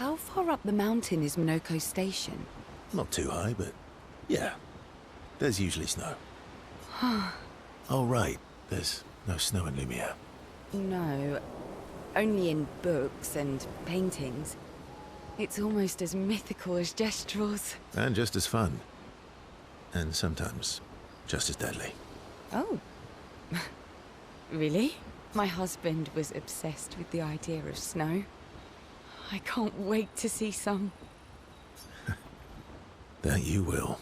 How far up the mountain is Minoko Station? Not too high, but yeah. There's usually snow. Oh, right. There's no snow in Lumiere. No, only in books and paintings. It's almost as mythical as Gestrels. And just as fun. And sometimes just as deadly. Oh. Really? My husband was obsessed with the idea of snow. I can't wait to see some. That you will.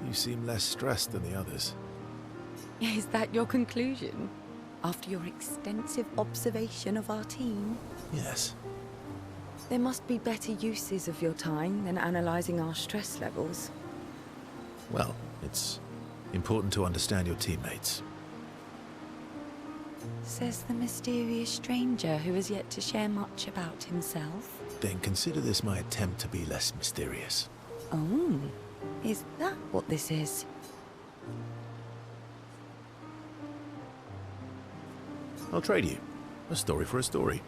You seem less stressed than the others. Is that your conclusion? After your extensive observation of our team? Yes. There must be better uses of your time than analysing our stress levels. Well, it's important to understand your teammates. Says the mysterious stranger who has yet to share much about himself. Then consider this my attempt to be less mysterious. Oh, is that what this is? I'll trade you. A story for a story.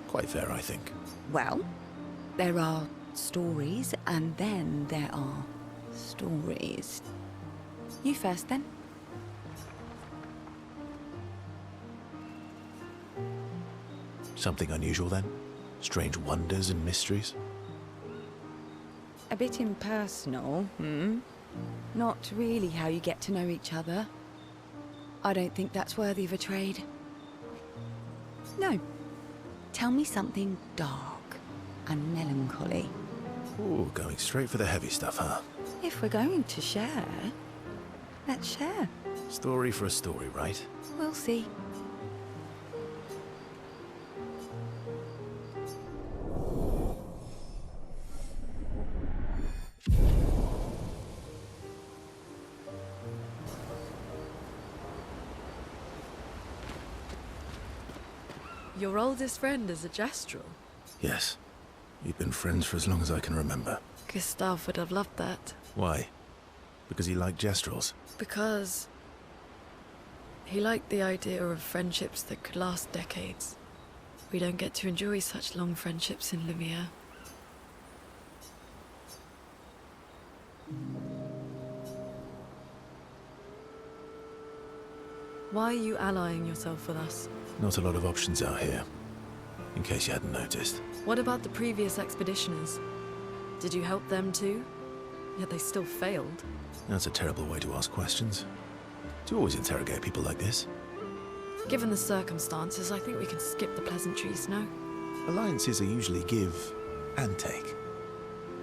Quite fair, I think. Well, there are stories, and then there are stories. You first, then. Something unusual, then? Strange wonders and mysteries? A bit impersonal, hmm? Not really how you get to know each other. I don't think that's worthy of a trade. No. Tell me something dark and melancholy. Ooh, going straight for the heavy stuff, huh? If we're going to share, let's share. Story for a story, right? We'll see. Your oldest friend is a Gestrel. Yes. We've been friends for as long as I can remember. Gustav would have loved that. Why? Because he liked Gestrels? Because he liked the idea of friendships that could last decades. We don't get to enjoy such long friendships in Lumiere. Why are you allying yourself with us? Not a lot of options out here, in case you hadn't noticed. What about the previous expeditioners? Did you help them too? Yet they still failed. That's a terrible way to ask questions. Do you always interrogate people like this? Given the circumstances, I think we can skip the pleasantries, no? Alliances are usually give and take,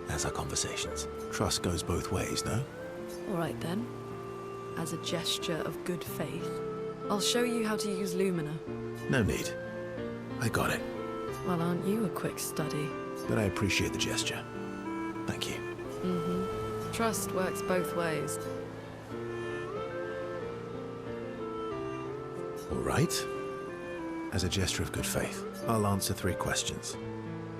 as are conversations. Trust goes both ways, no? All right then. As a gesture of good faith, I'll show you how to use Lumina. No need. I got it. Well, aren't you a quick study? But I appreciate the gesture. Thank you. Trust works both ways. All right. As a gesture of good faith, I'll answer 3 questions.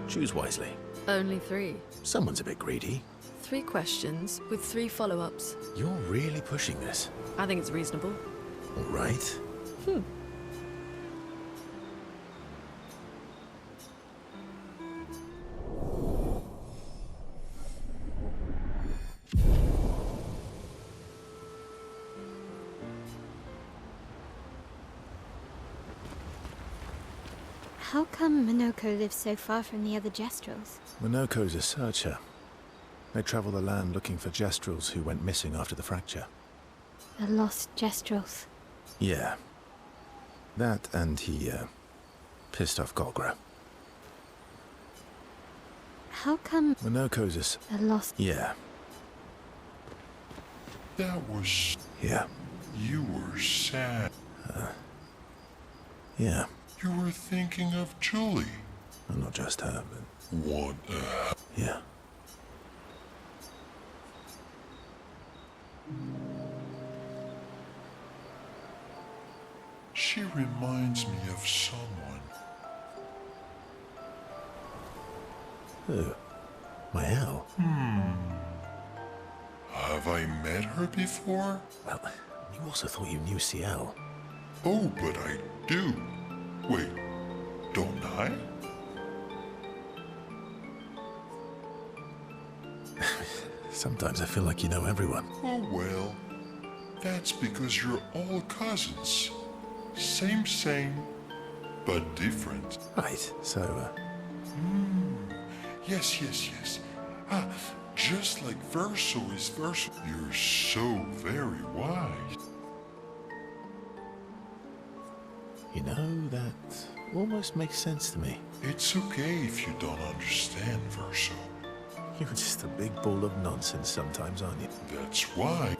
Choose wisely. Only 3. Someone's a bit greedy. 3 questions with 3 follow-ups. You're really pushing this. I think it's reasonable. All right. How come Minoko lives so far from the other Gestrels? Minoko's a searcher. They travel the land looking for Gestrels who went missing after the fracture. The lost Gestrels. Yeah. That and he, pissed off Golgra. How come Minoko's a the lost... Yeah. That was... Yeah. You were sad. Yeah. You were thinking of Julie. Well, not just her, but... What the hell? Yeah. She reminds me of someone. Who? Mael? Have Have I met her before? Well, you also thought you knew Ciel. Oh, but I do. Wait, don't I? Sometimes I feel like you know everyone. Oh, well, that's because you're all cousins. Same, but different. Right, so, Yes. Ah, just like Verso is Verso. You're so very wise. you know, that almost makes sense to me. It's okay if you don't understand Verso. You're just a big ball of nonsense sometimes, aren't you? That's why.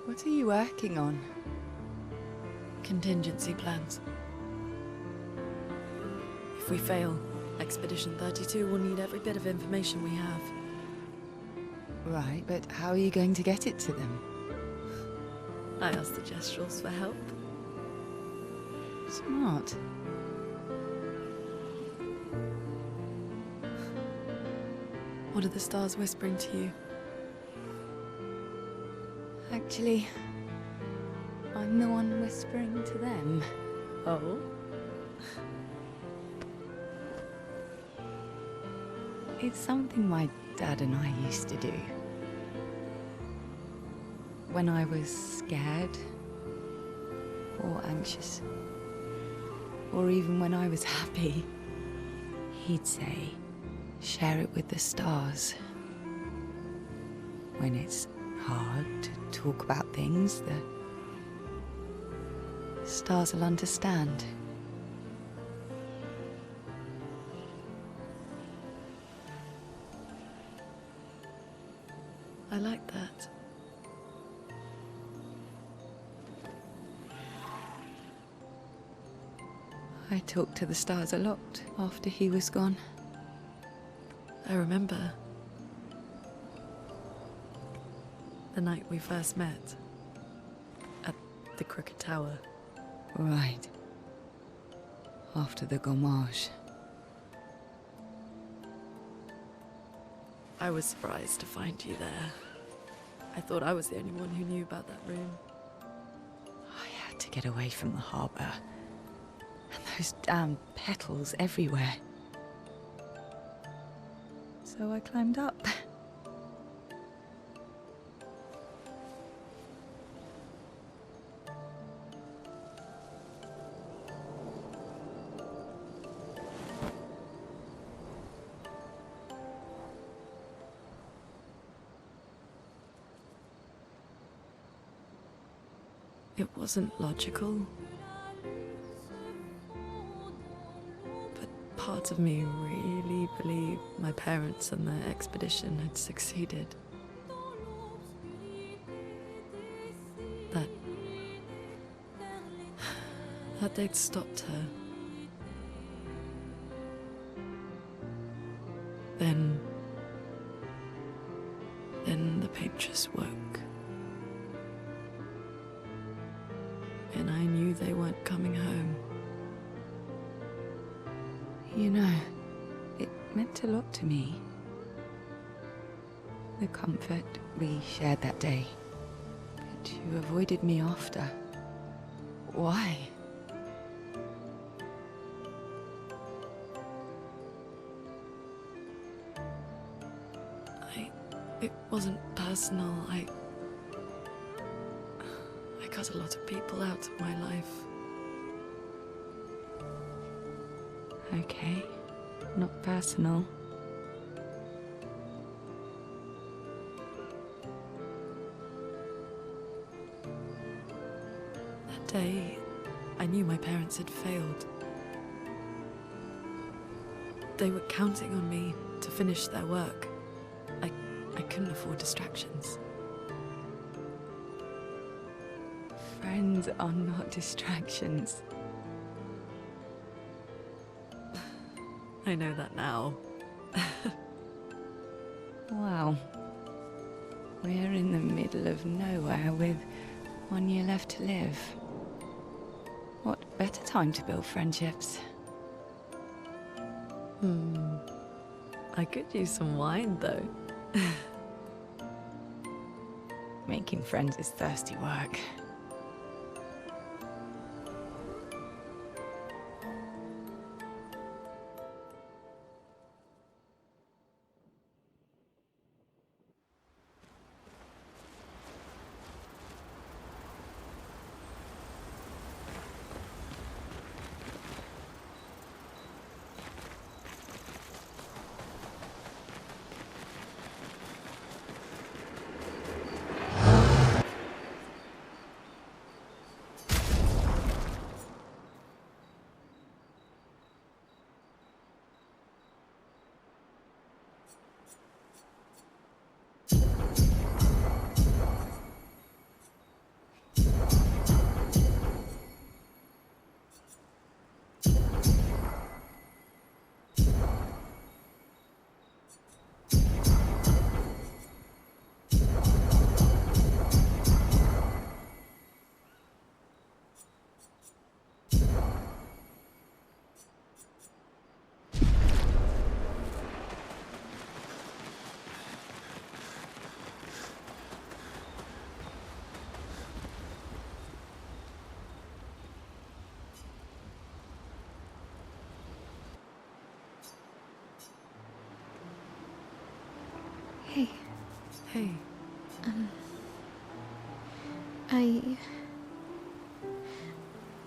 What are you working on? Contingency plans. If we fail, Expedition 32 will need every bit of information we have. Right, but how are you going to get it to them? I asked the Gestrals for help. Smart. What are the stars whispering to you? Actually, I'm the one whispering to them. Oh? It's something my dad and I used to do. When I was scared, or anxious, or even when I was happy, he'd say, share it with the stars. When it's hard to talk about things, the stars will understand. I like that. I talked to the stars a lot after he was gone. I remember the night we first met at the Crooked Tower. Right. After the gommage. I was surprised to find you there. I thought I was the only one who knew about that room. I had to get away from the harbour. And those damn petals everywhere. So I climbed up. It wasn't logical. But parts of me really believed my parents and their expedition had succeeded. That they'd stopped her. Then the painters woke. And I knew they weren't coming home. You know, it meant a lot to me. The comfort we shared that day. But you avoided me after. Why? It wasn't personal. I cut a lot of people out of my life. Okay, not personal. day, I knew my parents had failed. They were counting on me to finish their work. I couldn't afford distractions. Friends are not distractions. I know that now. Wow. We're in the middle of nowhere with 1 year left to live. What better time to build friendships? I could use some wine, though. Making friends is thirsty work. Hey, Hey,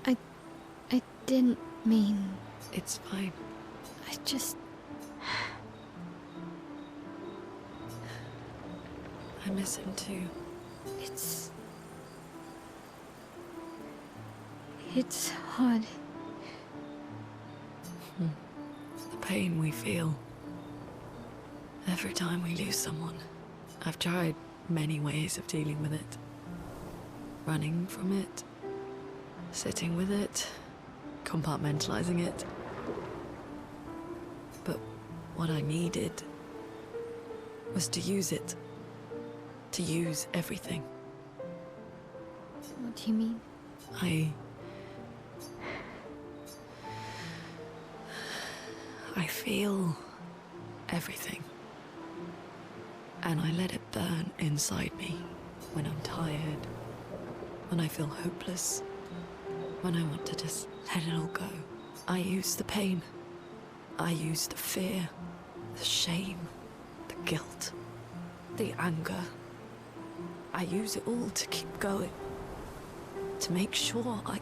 I... I didn't mean... it's fine. I just... I miss him too. It's hard. The pain we feel every time we lose someone. I've tried many ways of dealing with it. Running from it, sitting with it, compartmentalizing it. But what I needed was to use it. To use everything. What do you mean? I feel everything. And I let it burn inside me when I'm tired, when I feel hopeless, when I want to just let it all go. I use the pain. I use the fear, the shame, the guilt, the anger. I use it all to keep going, to make sure I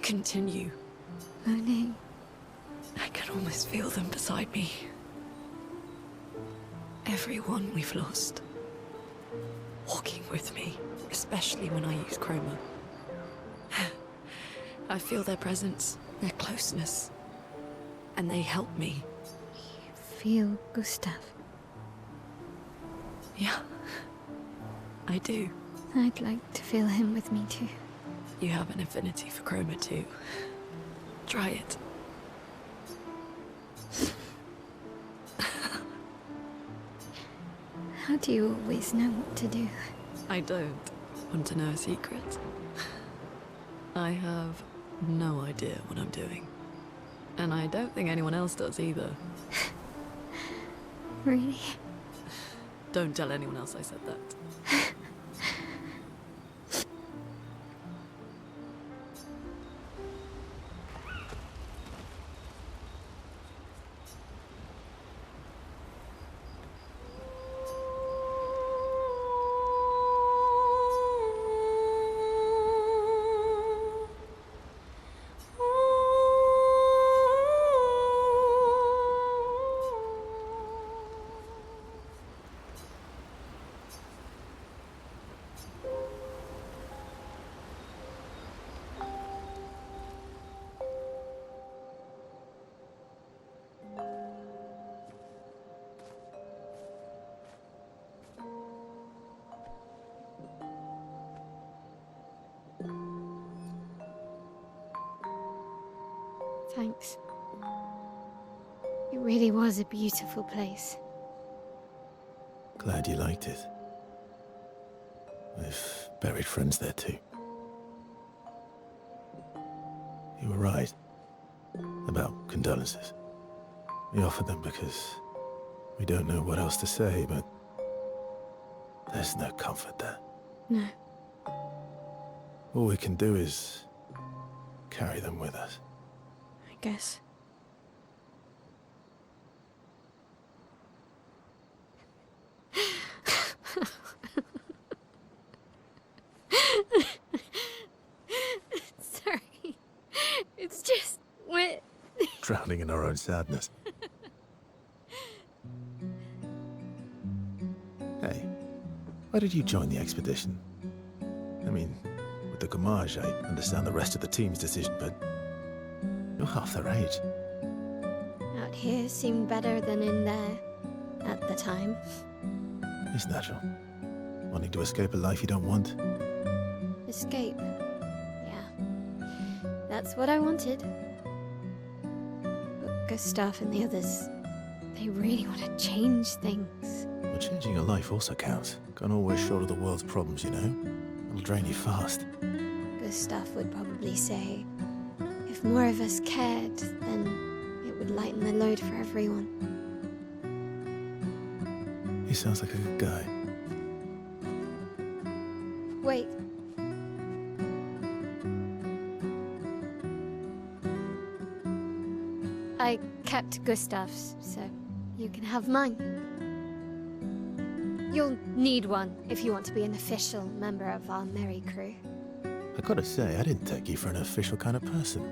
continue. Monet, I can almost feel them beside me. Everyone we've lost. Walking with me, especially when I use chroma. I feel their presence, their closeness, and they help me. feel Gustav. Yeah, I do. I'd like to feel him with me too. You have an affinity for chroma too. Try it. How do you always know what to do? I don't want to know a secret. I have no idea what I'm doing. And I don't think anyone else does either. Really? Don't tell anyone else I said that. Thanks. It really was a beautiful place. Glad you liked it. We've buried friends there too. You were right about condolences. We offered them because we don't know what else to say, but there's no comfort there. No. All we can do is carry them with us. I guess. Sorry. It's just when... Drowning in our own sadness. Hey, why did you join the expedition? I mean, with the Gamage, I understand the rest of the team's decision, but you're half their age. Out here seemed better than in there. At the time. It's natural. Wanting to escape a life you don't want. Escape. Yeah. That's what I wanted. But Gustav and the others, they really want to change things. Well, changing your life also counts. Can't always shoulder the world's problems, you know? It'll drain you fast. Gustav would probably say, if more of us cared, then it would lighten the load for everyone. He sounds like a good guy. Wait. I kept Gustav's, so you can have mine. You'll need one if you want to be an official member of our merry crew. I gotta say, I didn't take you for an official kind of person.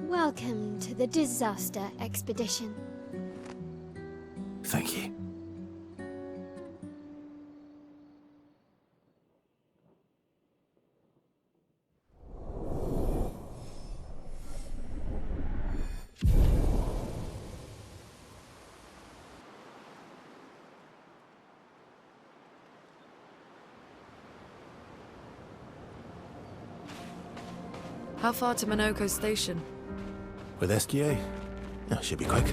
Welcome to the disaster expedition. Thank you. How far to Minoko Station? With SGA? Oh, should be quick.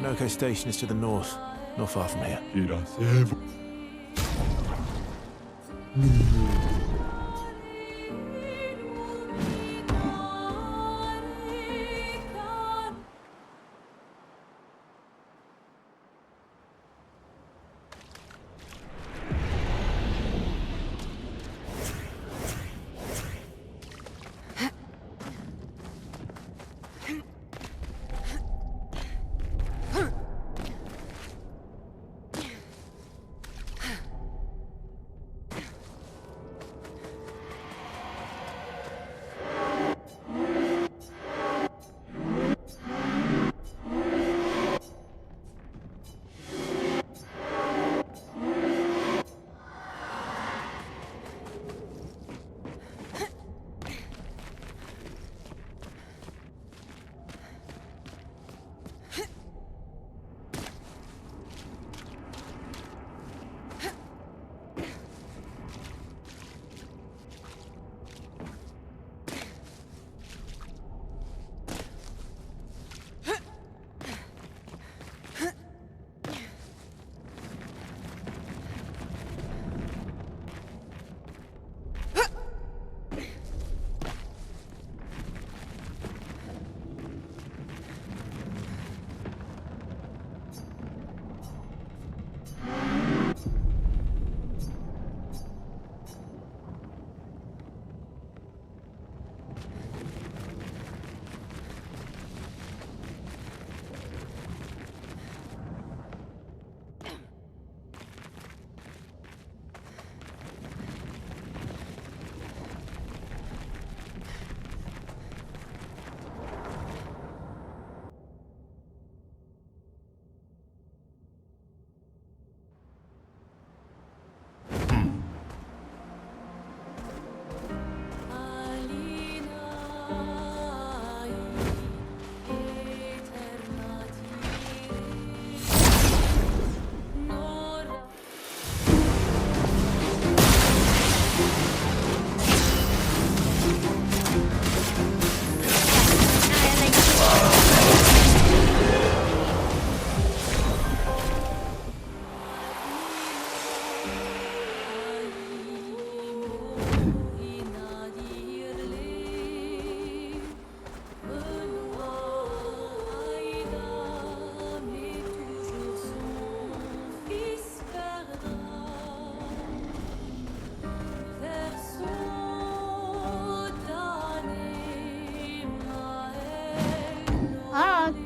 Minoko Station is to the north, not far from here.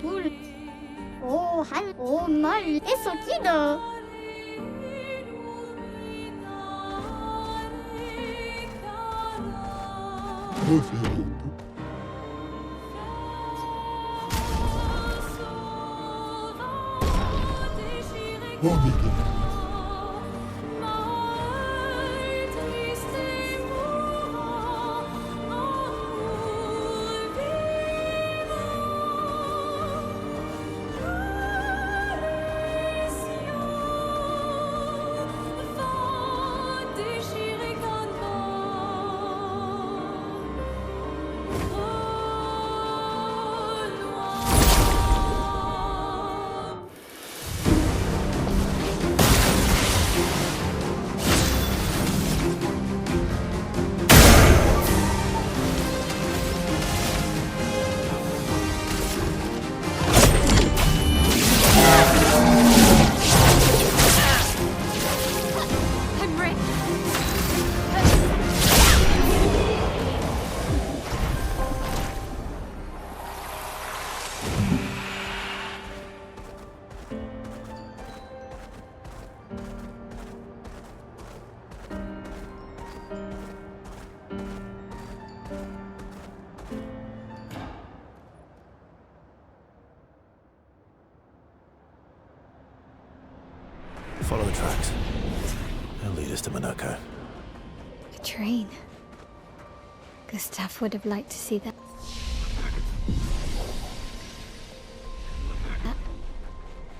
cool. Oh, oh, mal, eso quiero. Follow the tracks. They'll lead us to Minoko. A train. Gustav would have liked to see that.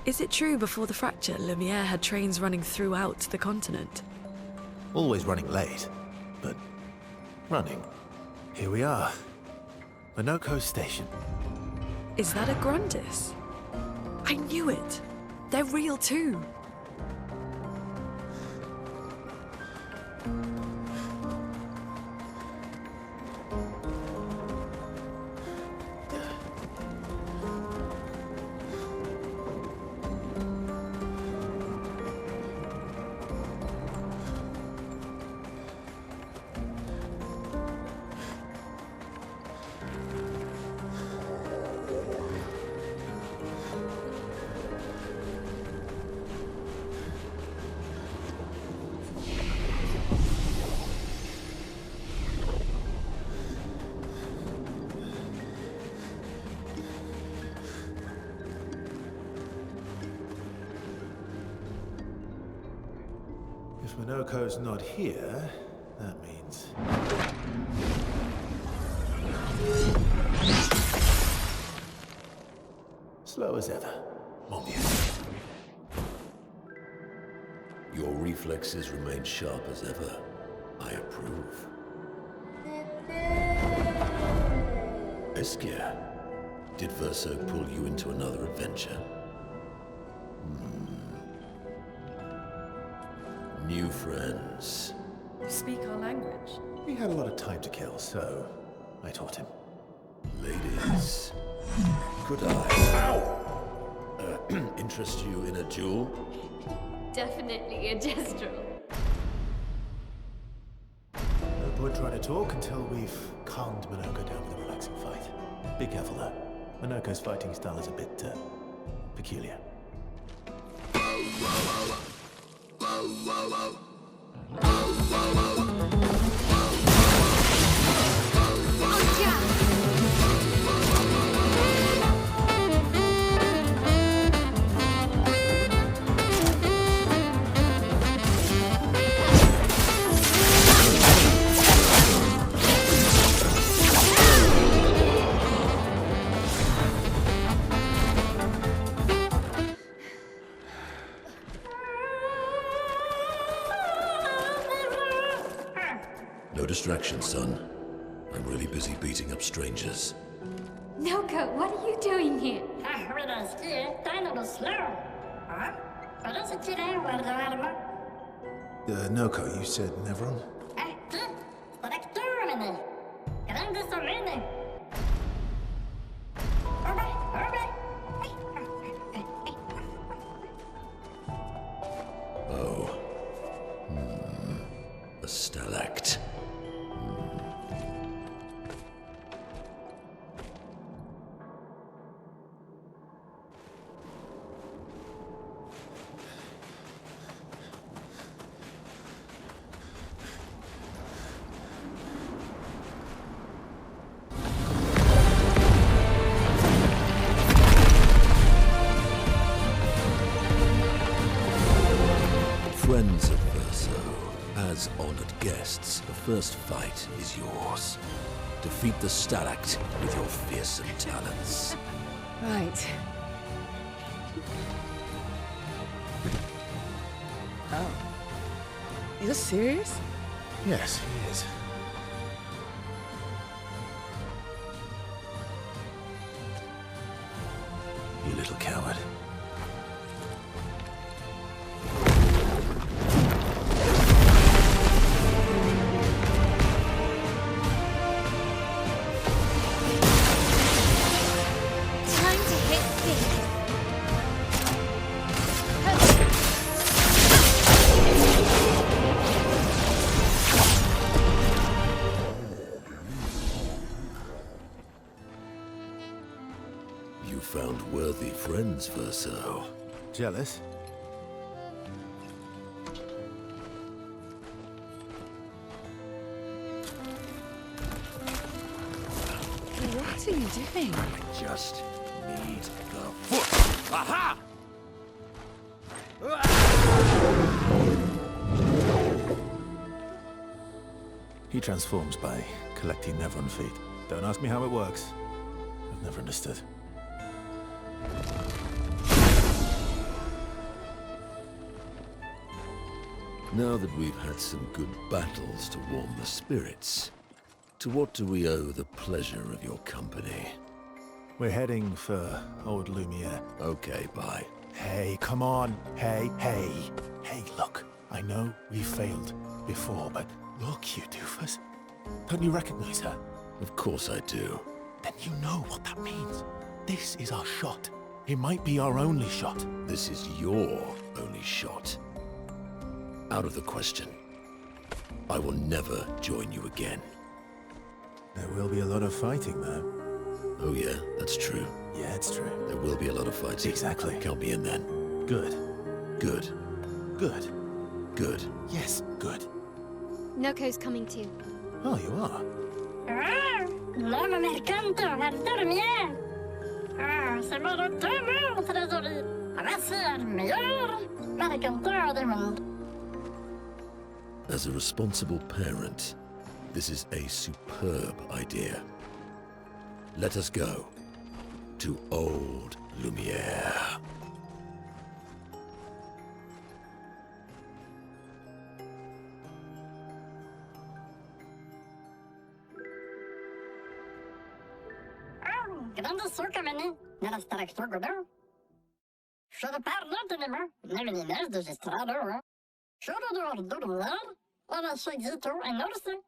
Is it true before the fracture, Lumiere had trains running throughout the continent? Always running late, but running. Here we are. Minoko Station. Is that a Grundis? I knew it. They're real too. If Minoko's not here, that means... slow as ever. Mon Dieu. Your reflexes remain sharp as ever. I approve. Obscur, did Verso pull you into another adventure? New friends. You speak our language. He had a lot of time to kill, so I taught him. Ladies, could I interest you in a duel? Definitely a gestural. No point trying to talk until we've calmed Minoko down with a relaxing fight. Be careful though. Minoko's fighting style is a bit peculiar. No distraction, son. I'm really busy beating up strangers. Noko, what are you doing here? Noko, you said Nevron? Oh. A stalact. Friends of Verso, as honored guests, the first fight is yours. Defeat the Stalact with your fearsome talents. Right. Oh. You're serious? Yes, he is. You little coward. Time to hit big. You found worthy friends, Verso. Jealous? What are you doing? Just need the foot. Aha! He transforms by collecting Nevron feet. Don't ask me how it works. I've never understood. Now that we've had some good battles to warm the spirits, to what do we owe the pleasure of your company? We're heading for Old Lumiere. Okay, bye. Hey, come on. Hey. Hey, look. I know we failed before, but look, you doofus. Don't you recognize her? Of course I do. Then you know what that means. This is our shot. It might be our only shot. This is your only shot. Out of the question. I will never join you again. There will be a lot of fighting, though. Oh yeah, that's true. Yeah, it's true. There will be a lot of fighting. Exactly. Count me in then. Good. Good. Good. Good. Yes, good. Noko's coming too. Oh, you are? No me encanta dormir. Se me temo trésorier. Va ser mejor. Me encanta dormir. As a responsible parent, this is a superb idea. Let us go to Old Lumiere. Grande suka meni. Nella stark tågorna. Köra parla ne meninas dos estrados. Köra do ordurlar. Ora seguito en orse.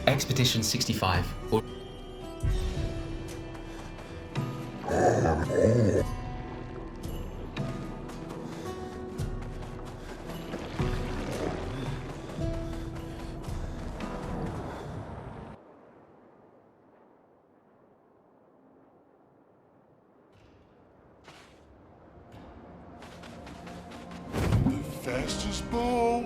Expedition 65. Fastest ball.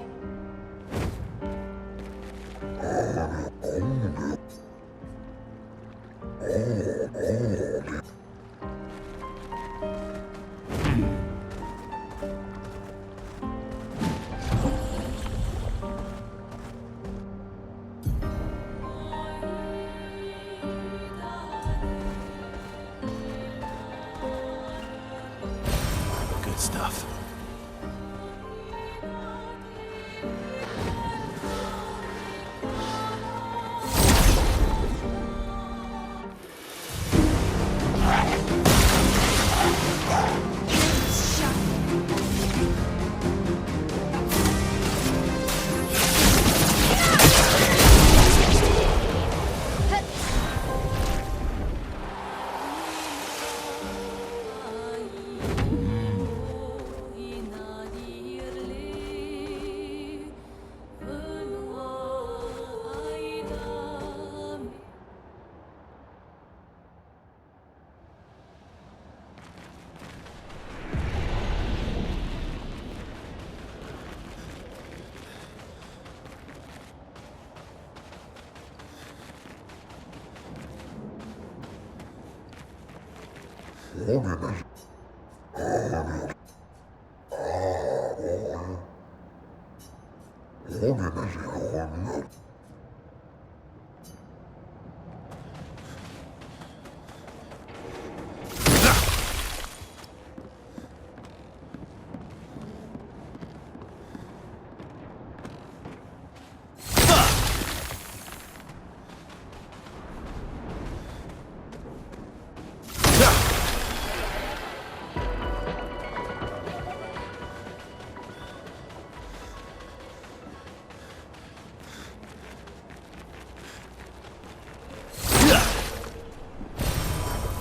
Good stuff.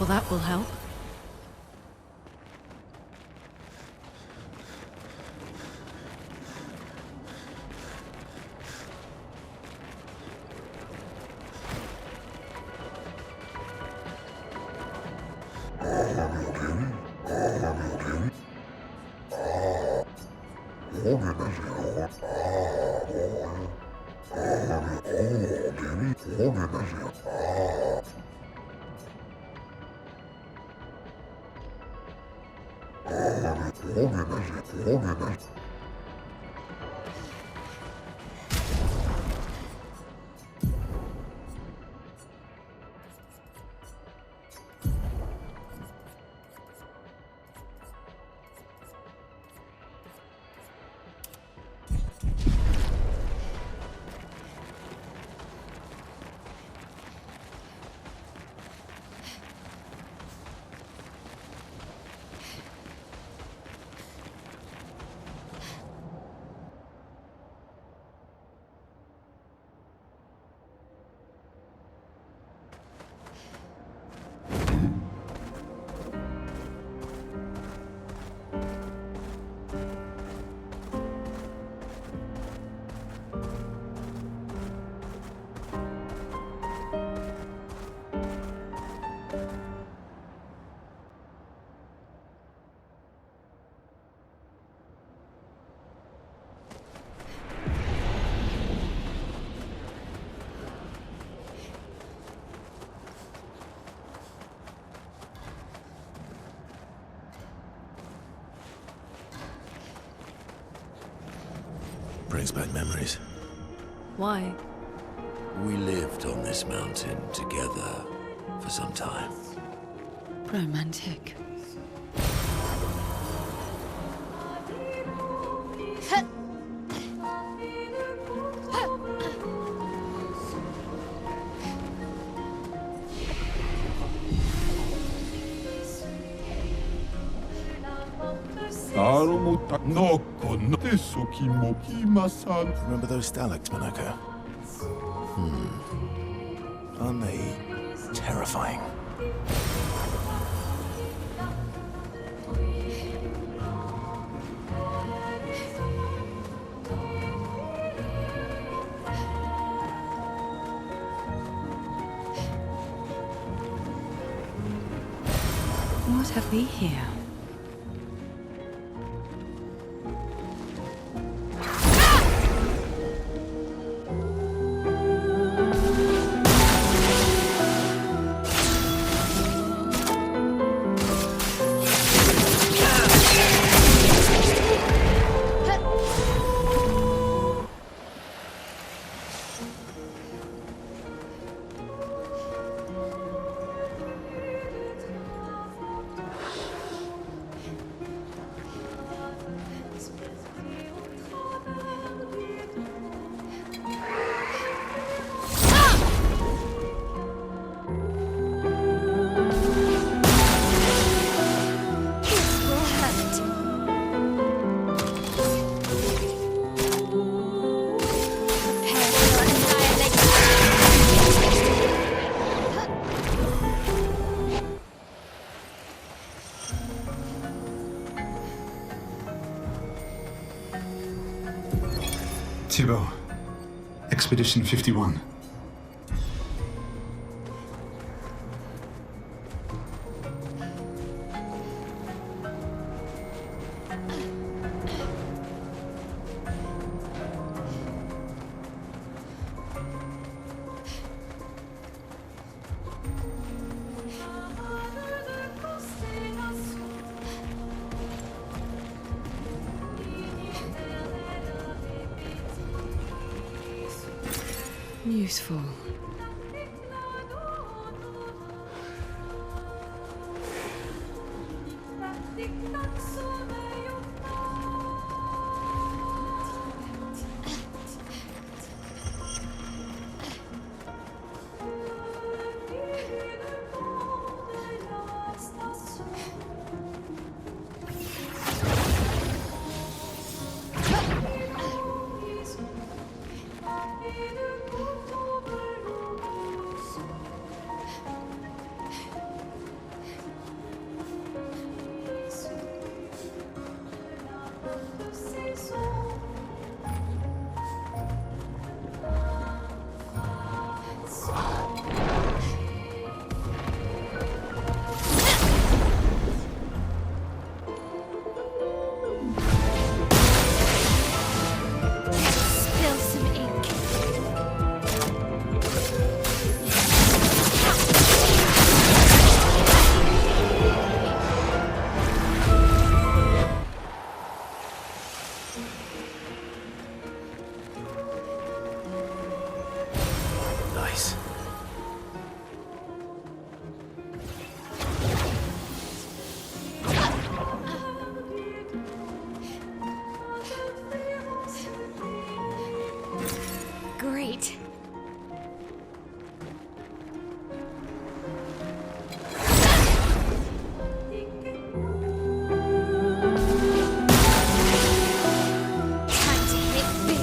Well, that will help. Brings back memories. Why? We lived on this mountain together for some time. Romantic. Remember those stalactites, Monaco? Aren't they terrifying? What have we here? Thibault, Expedition 51. Useful. Nice. Great. Time to hit big.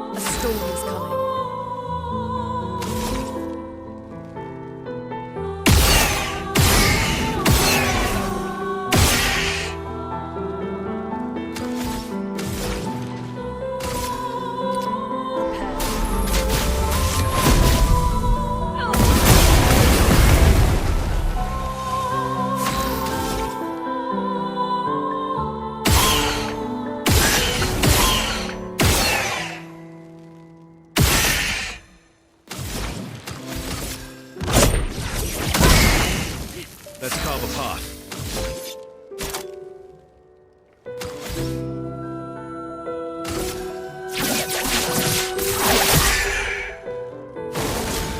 A storm is coming. Let's carve a path.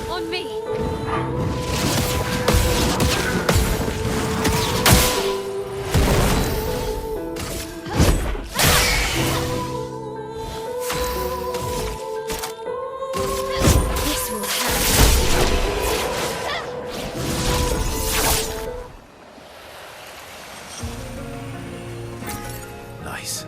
On me! This will help. Nice.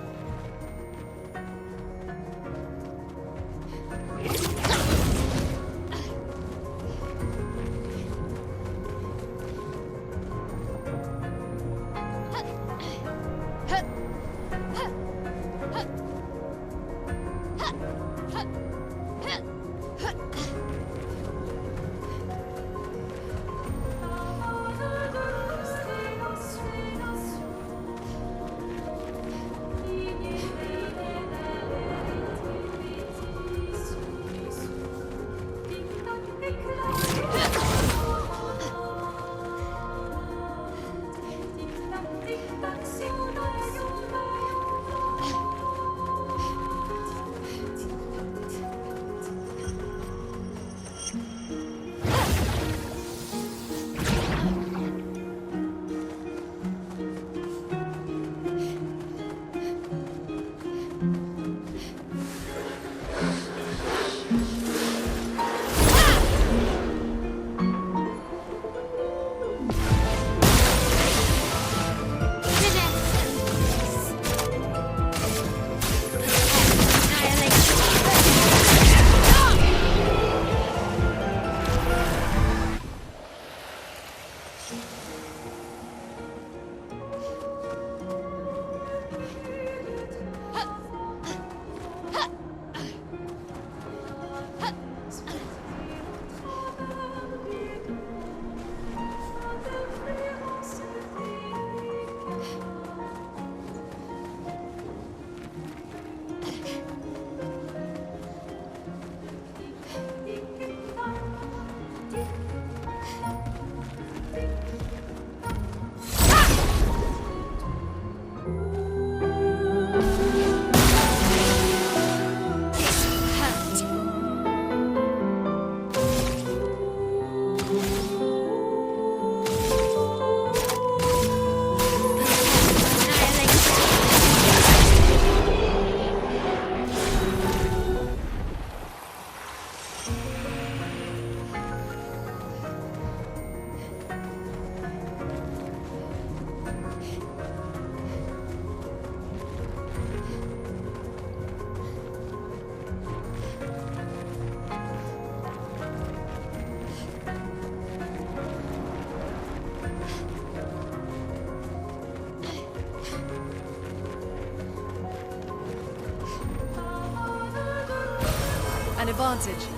an advantage.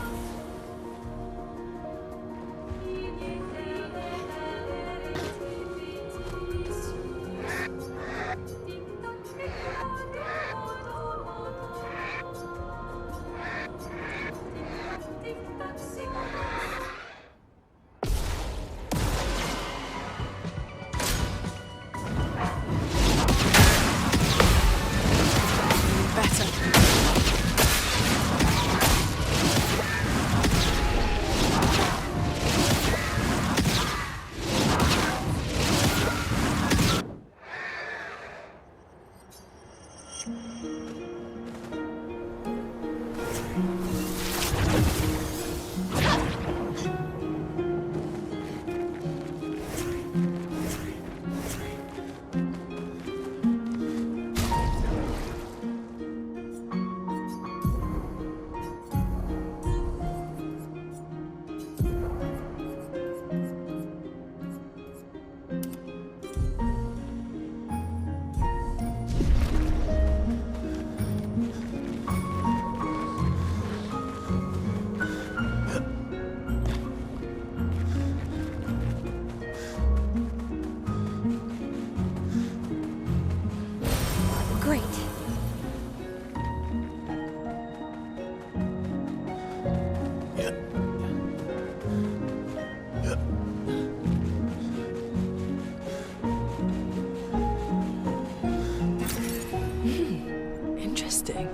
Great. Interesting.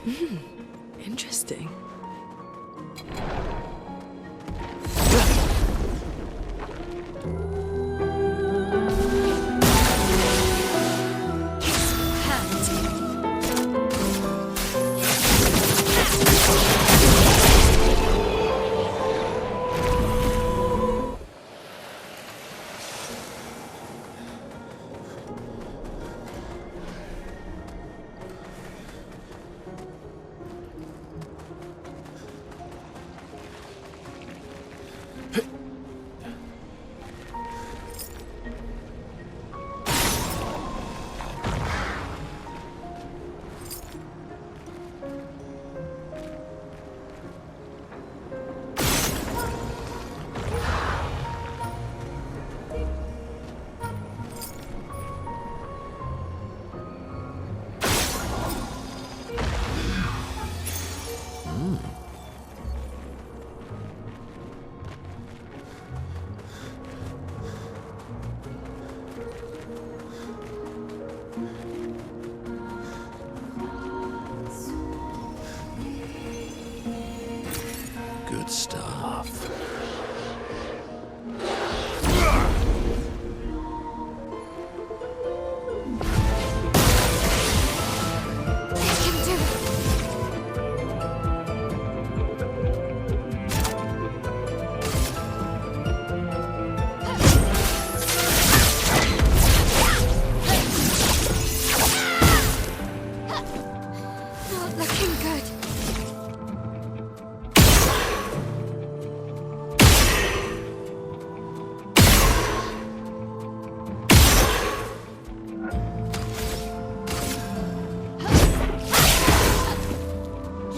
Interesting. Good stuff. Not looking good.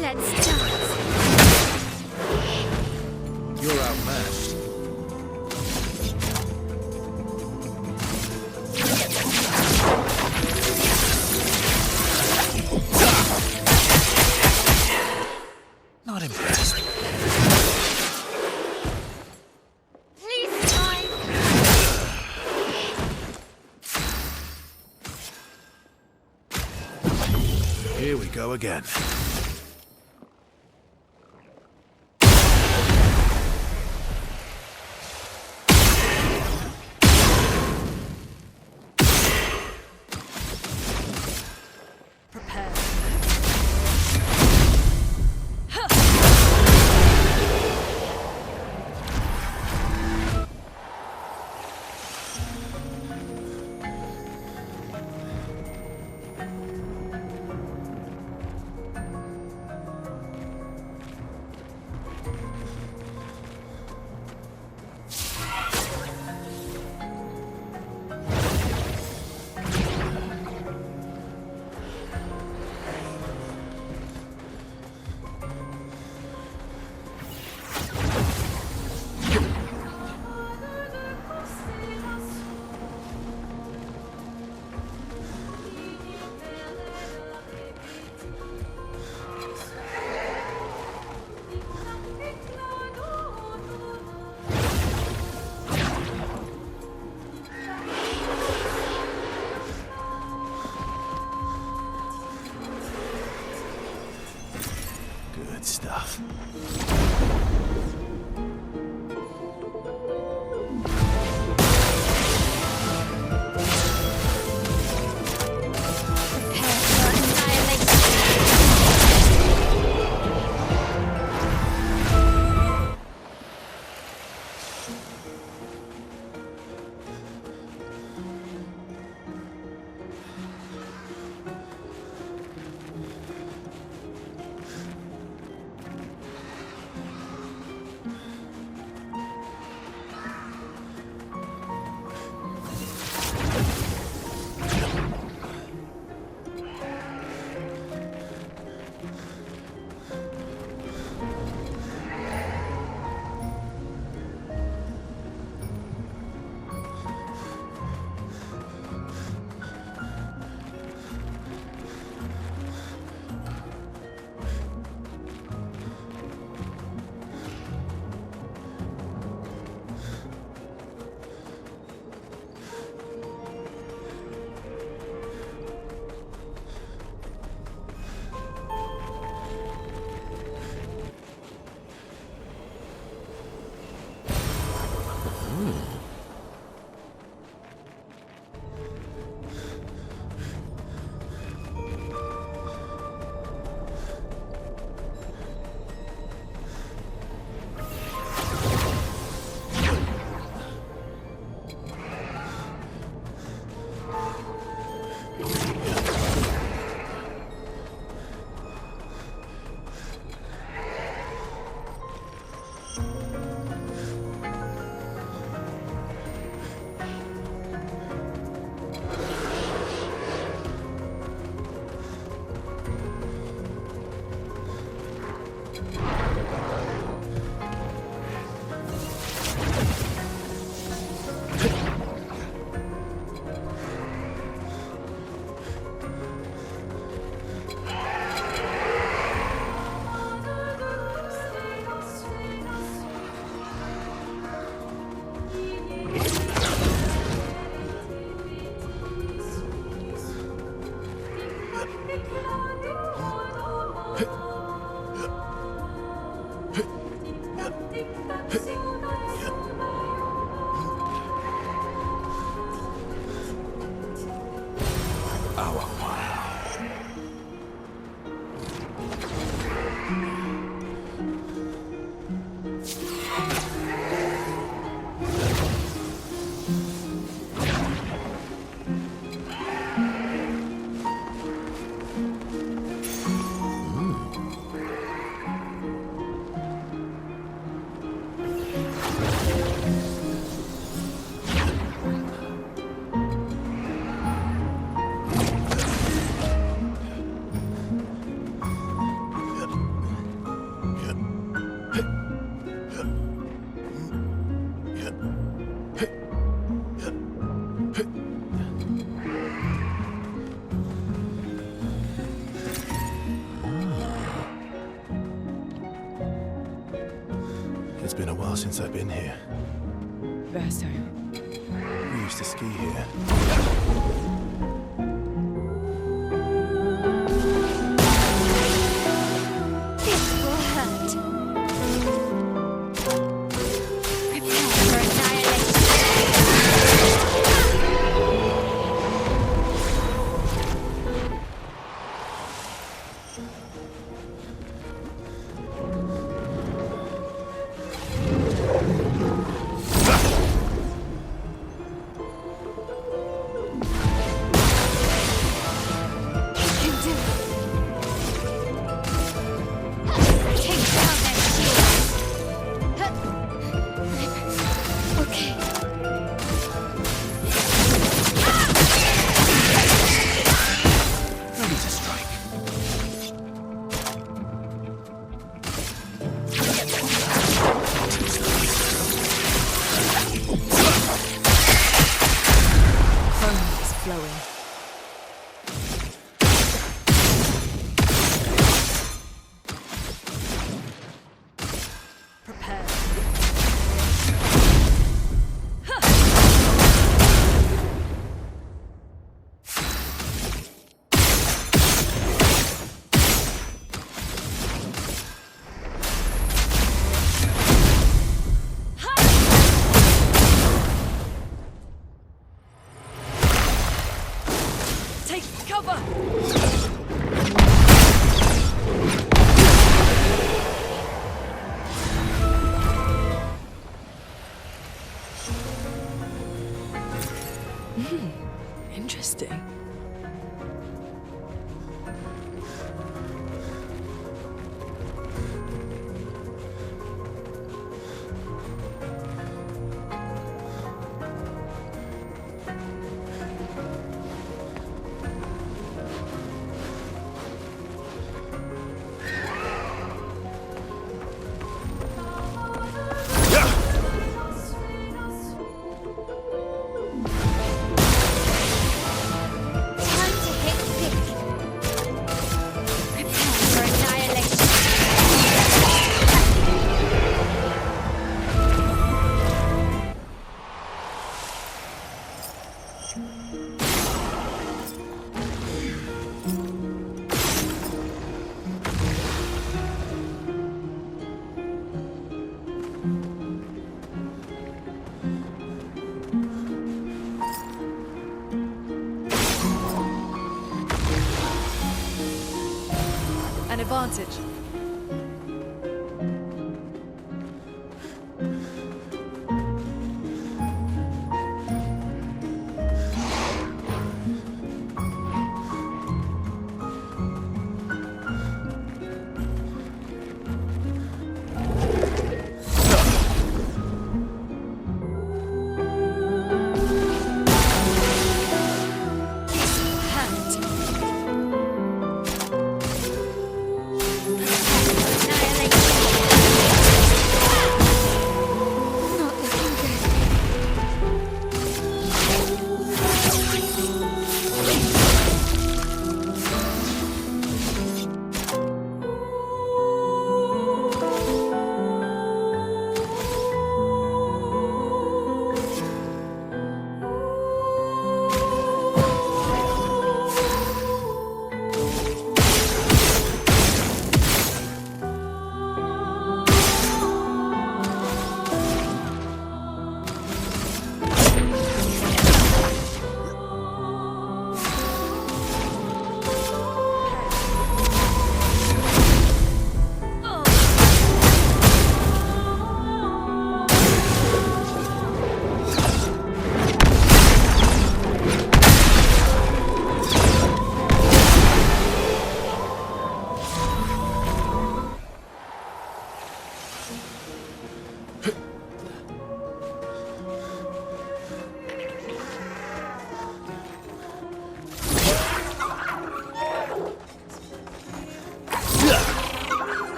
Let's dance. You're outmatched. Not impressed. Please, time. Here we go again. Prepare. It's been a while since I've been here. Verso. We used to ski here. This will hurt. Prepare for annihilation. Interesting. An advantage.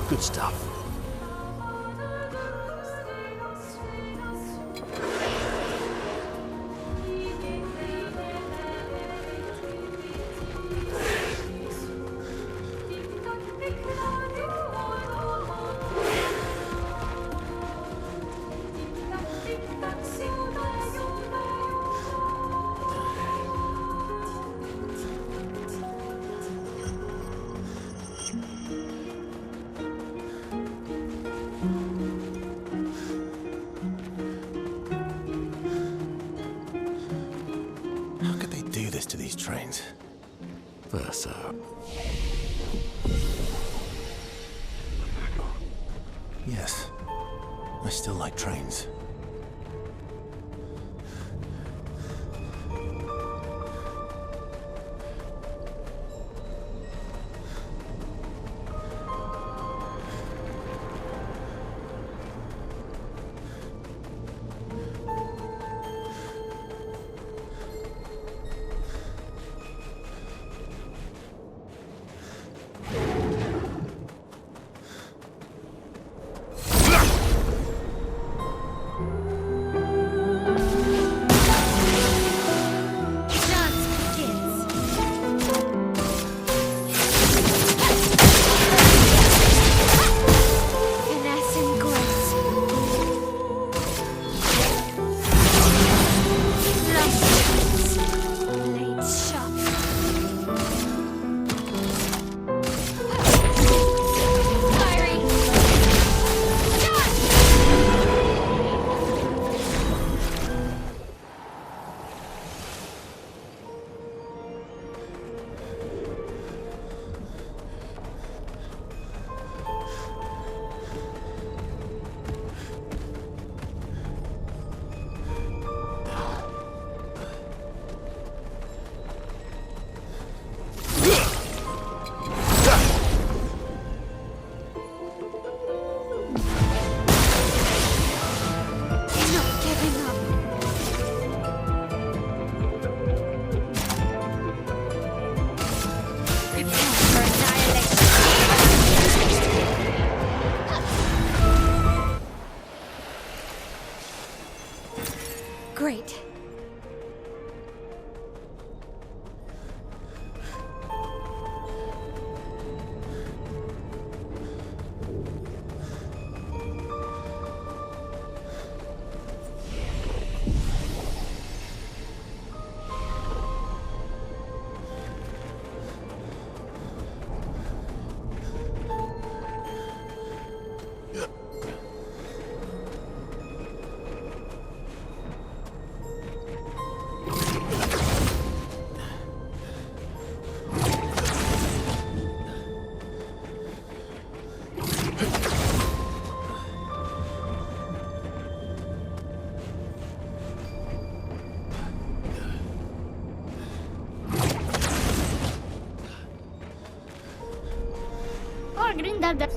Good stuff. How could they do this to these trains? Verso. Yes. I still like trains. Great. Grindelda.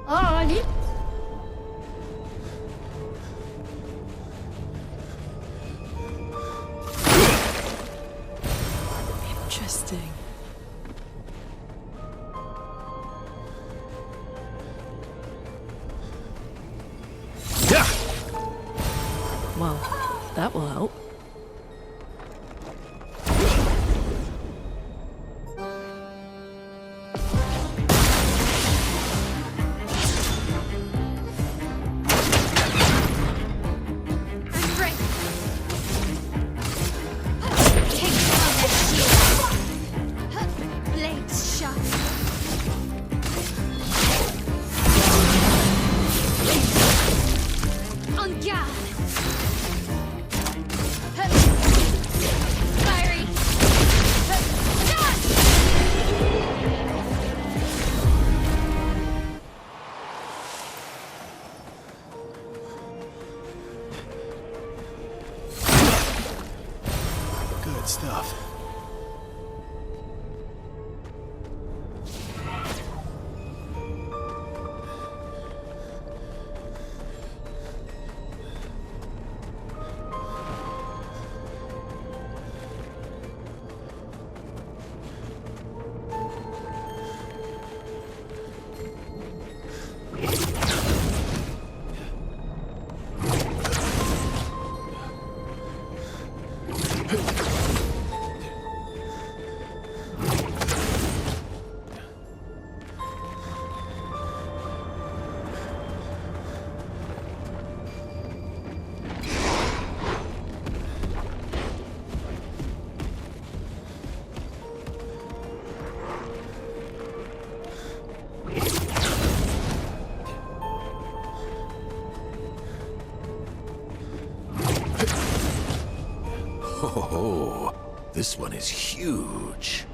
Olha. Interesting. Well, that will help. Good stuff. Oh, this one is huge.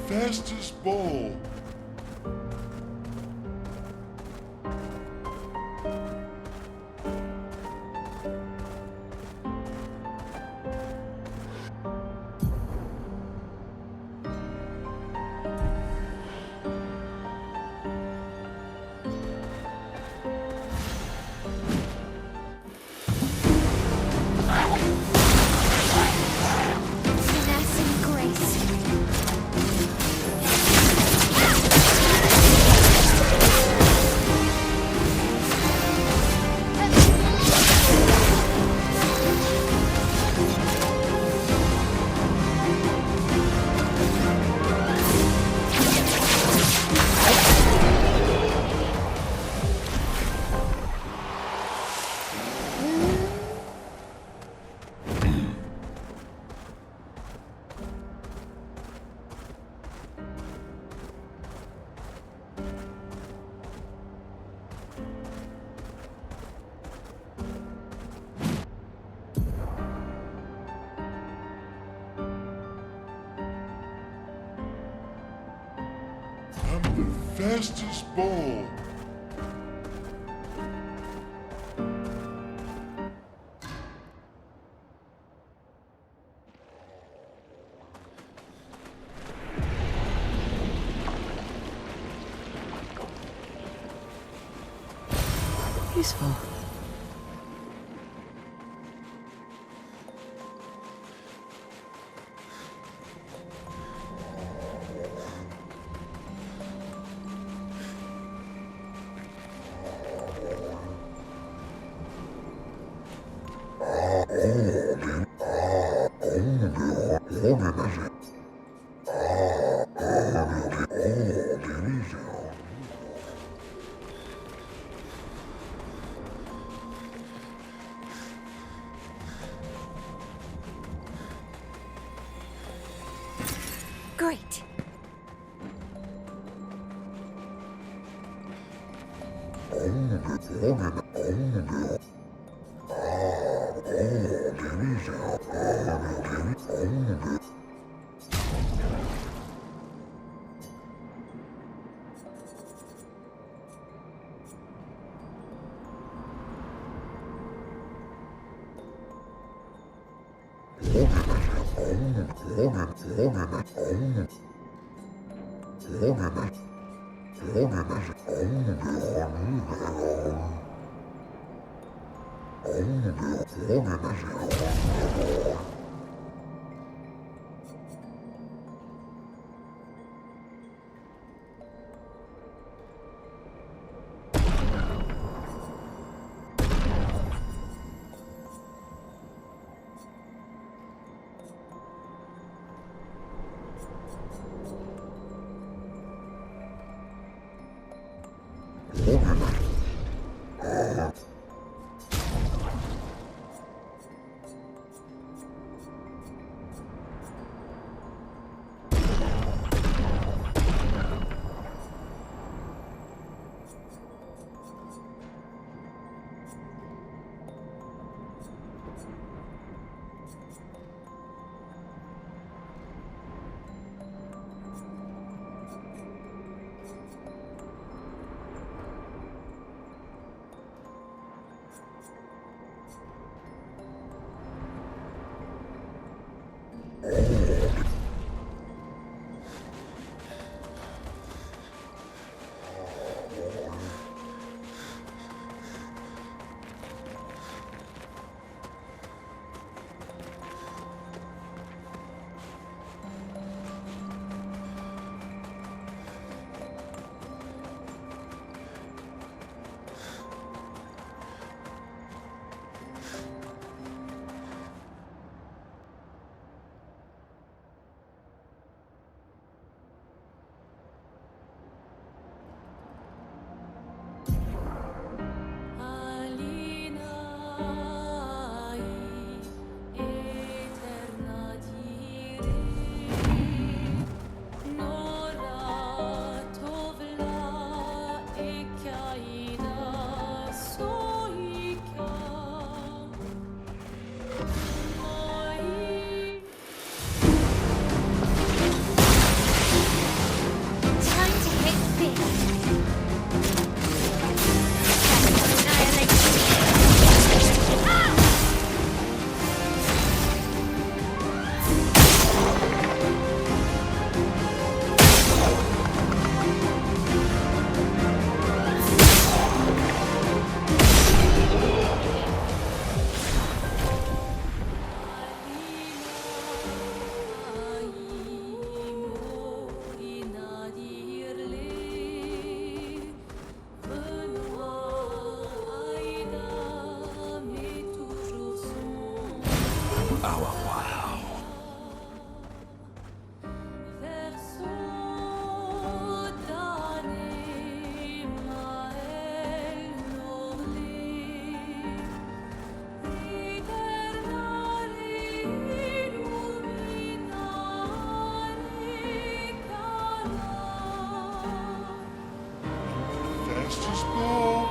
Fastest ball. Finesse and grace. I'm the fastest ball. Useful. Great. Time to hit big. Fastest ball.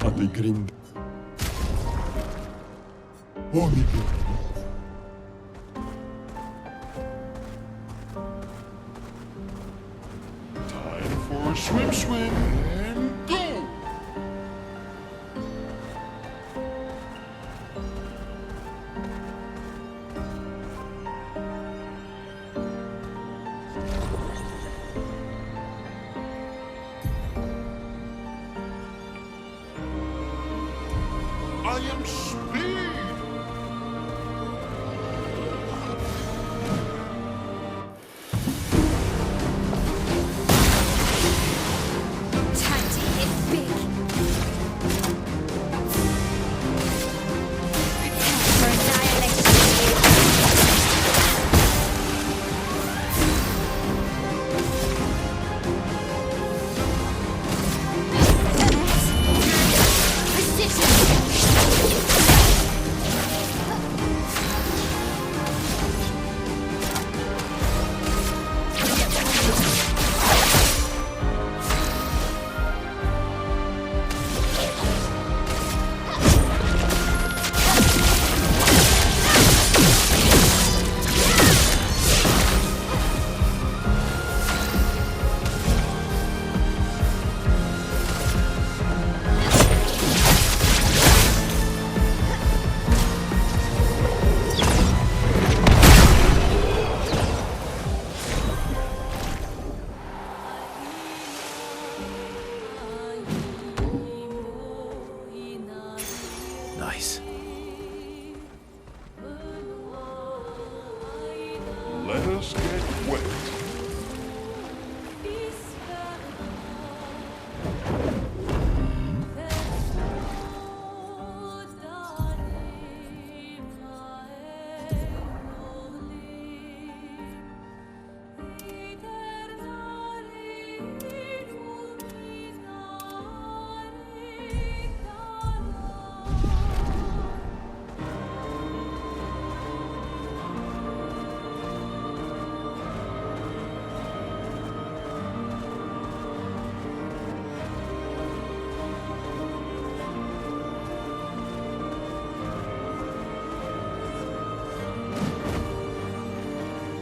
Alle grind. Ogni giorno. Time for a swim and go! am speed! Time to hit big. Prepare for annihilation. Nice. Let us get wet.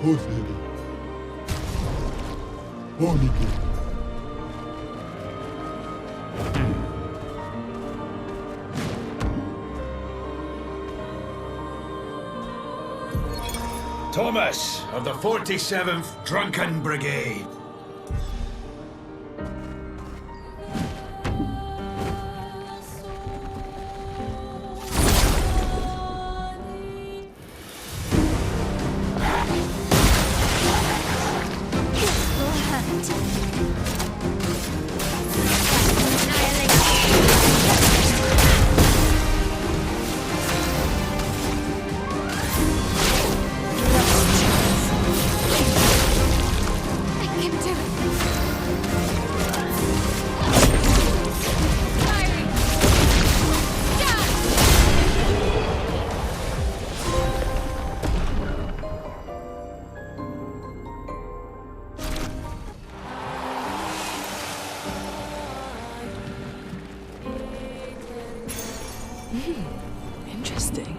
Hoseri. Onigi. Thomas of the 47th Drunken Brigade. Interesting.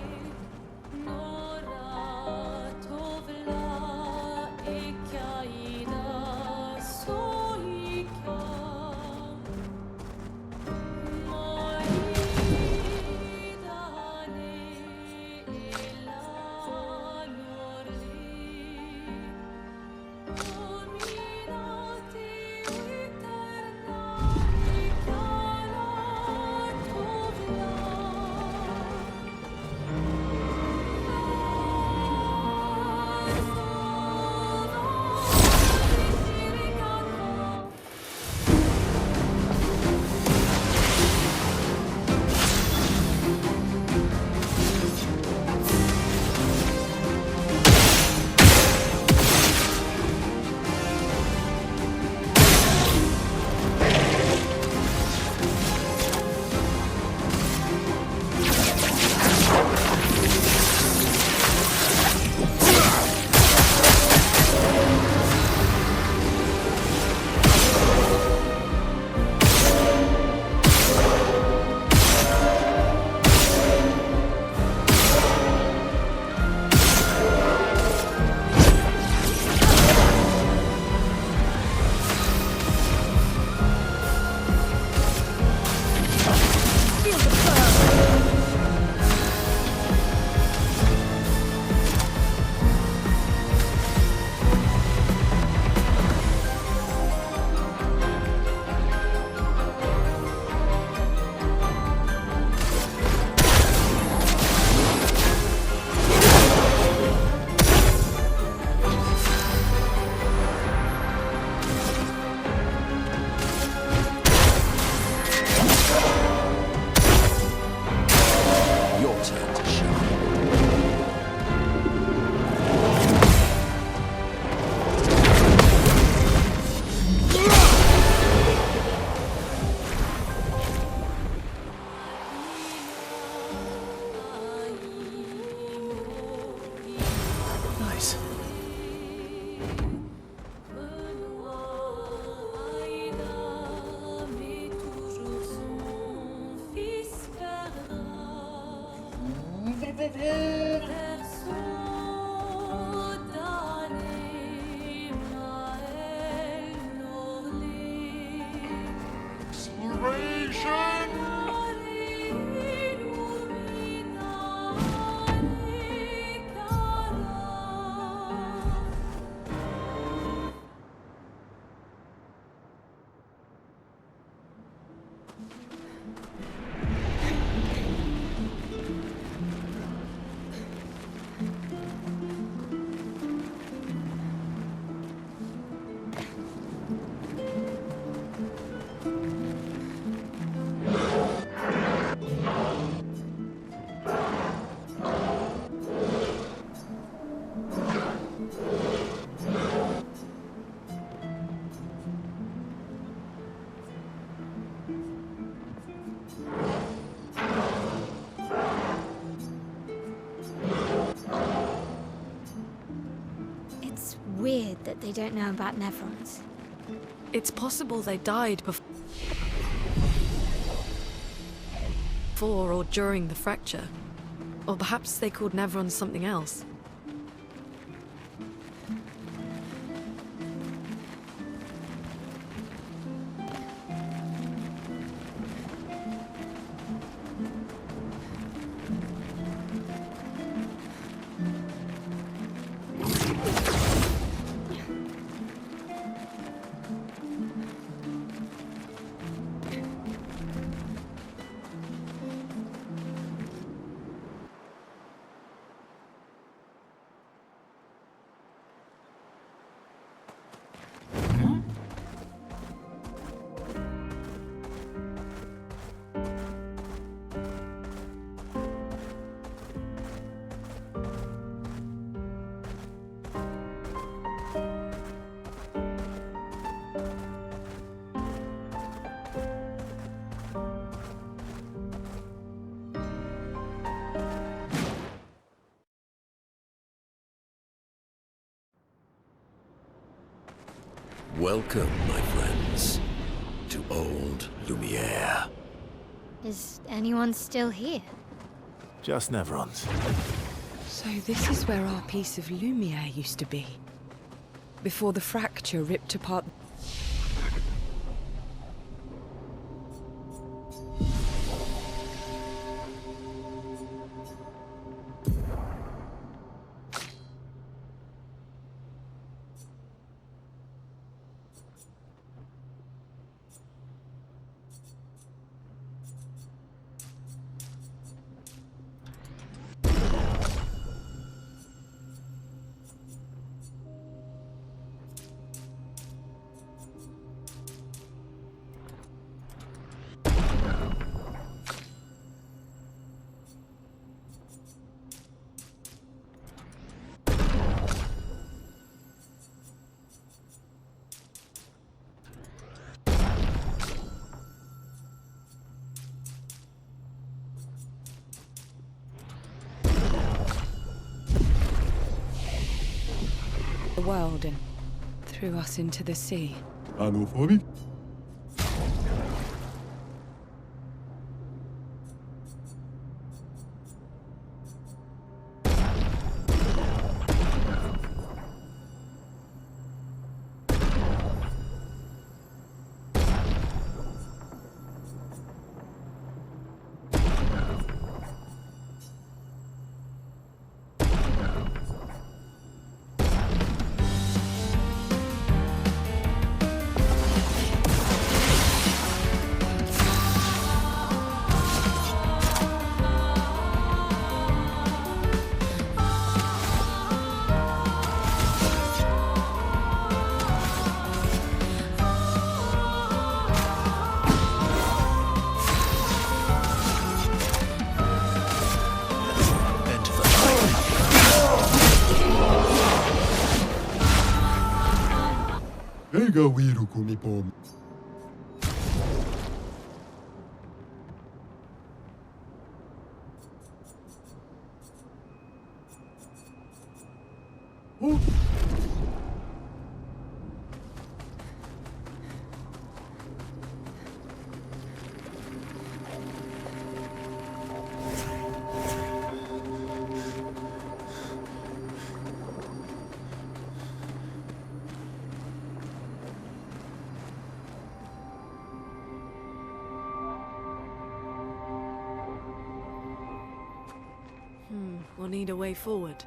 It's weird that they don't know about Nevrons. It's possible they died before or during the fracture. Or perhaps they called Nevrons something else. Welcome, my friends, to Old Lumiere. Is anyone still here? Just Nevrons. So this is where our piece of Lumiere used to be. Before the fracture ripped apart... the world and threw us into the sea. Anophobic? Ega wiru kumipom. Oh. or need a way forward?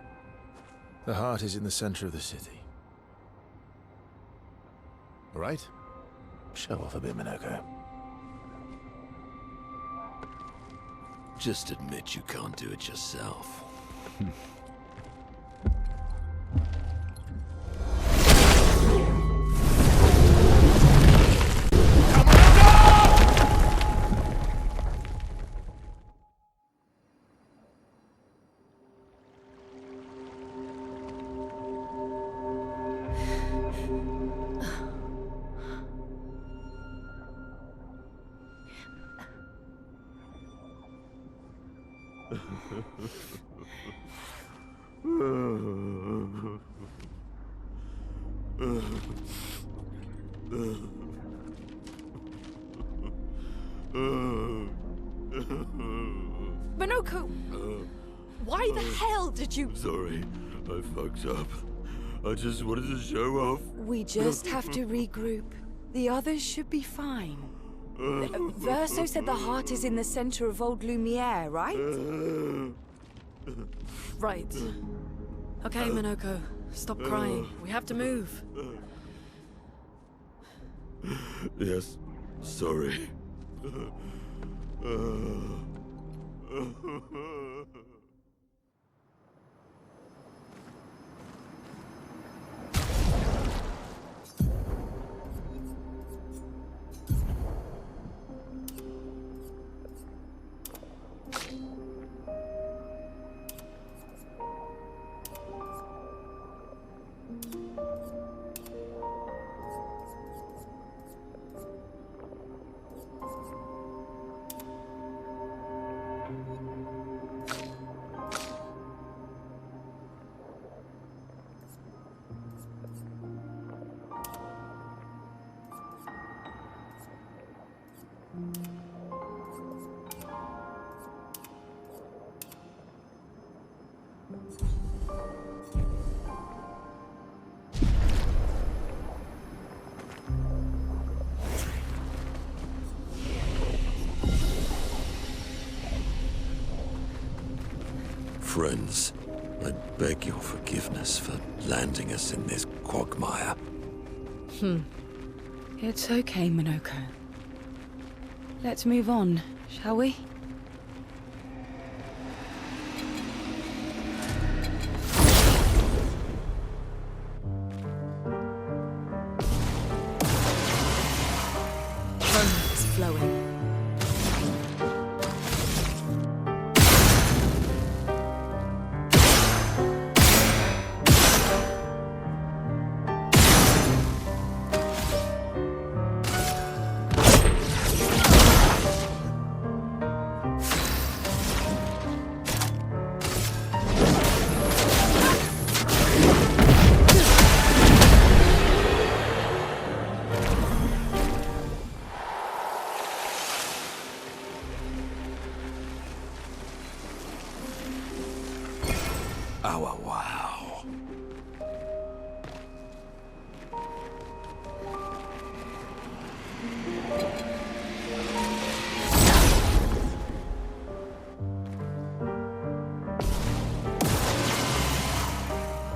The heart is in the center of the city. All right? Show off a bit, Minoko. Just admit you can't do it yourself. Minoko! Why the hell did you... Sorry, I fucked up. I just wanted to show off. We just have to regroup. The others should be fine. Verso said the heart is in the center of Old Lumiere, right? Right. Okay, Minoko. Stop crying. We have to move. Yes, sorry. Friends, I beg your forgiveness for landing us in this quagmire. It's okay, Minoko. Let's move on, shall we? It's flowing. Oh, wow.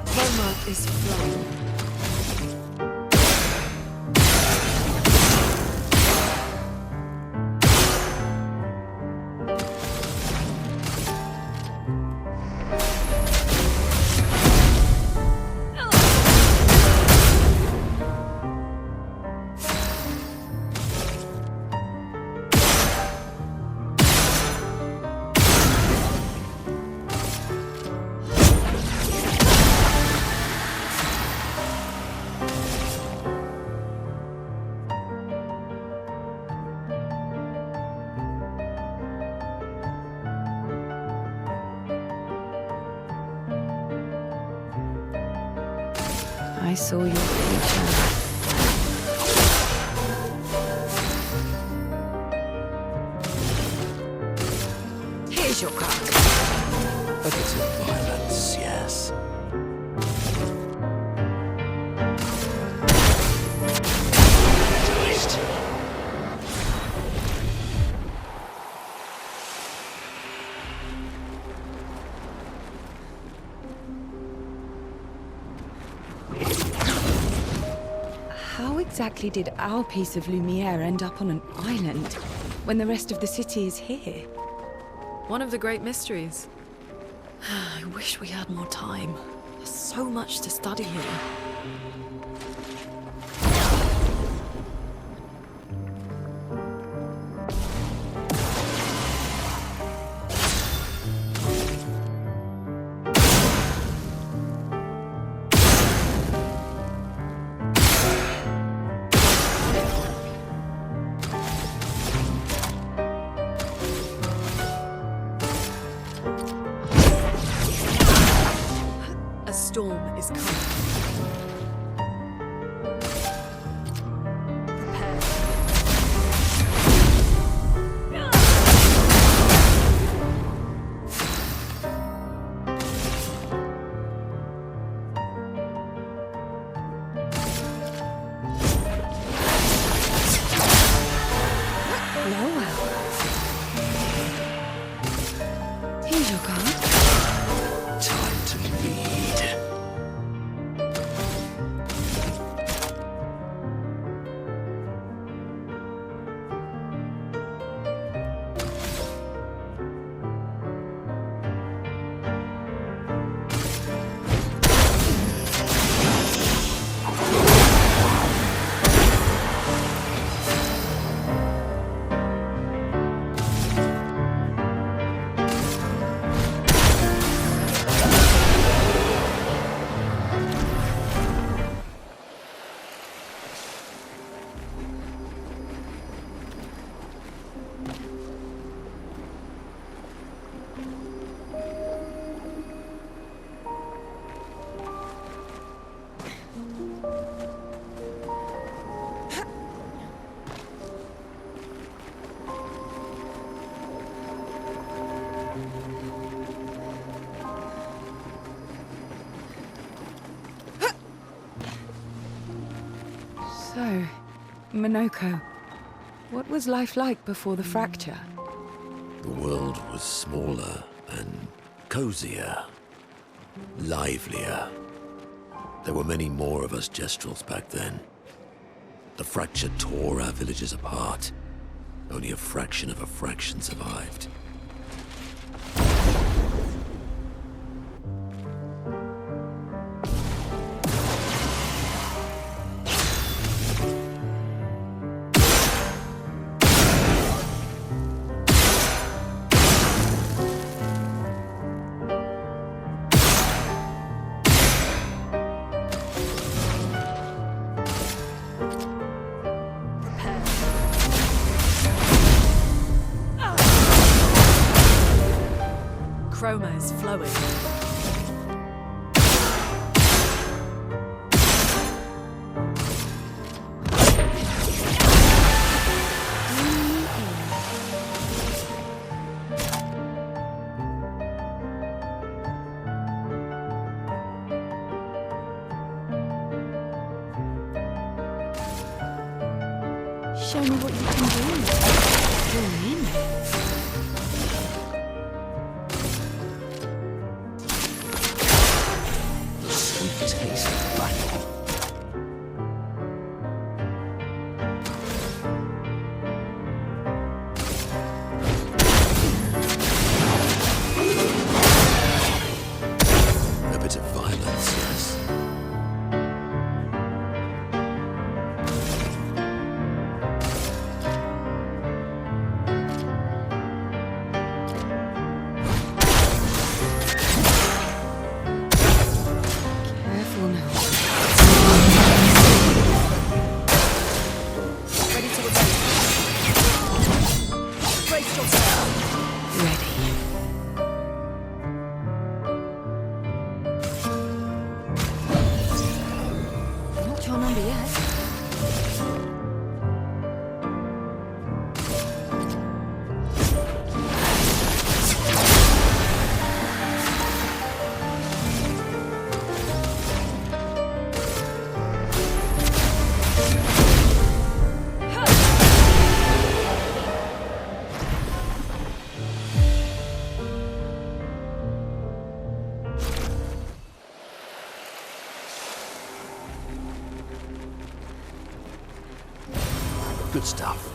Homework is flowing. I saw your future. Here's your card. A bit of violence, yes. exactly did our piece of Lumiere end up on an island when the rest of the city is here? One of the great mysteries. I wish we had more time. There's so much to study here. A storm is coming. Prepare. Well, well. Here's your card. Time to lead. So, Minoko, what was life like before the fracture? The world was smaller and cozier, livelier. There were many more of us Gestrels back then. The fracture tore our villages apart. Only a fraction of a fraction survived. Chroma is flowing. Show me what you can do. You're in. Taste of battle. A bit of violence, yes. Careful now. Ready to attack. Brace yourself. Ready. Not your number yet. Good stuff.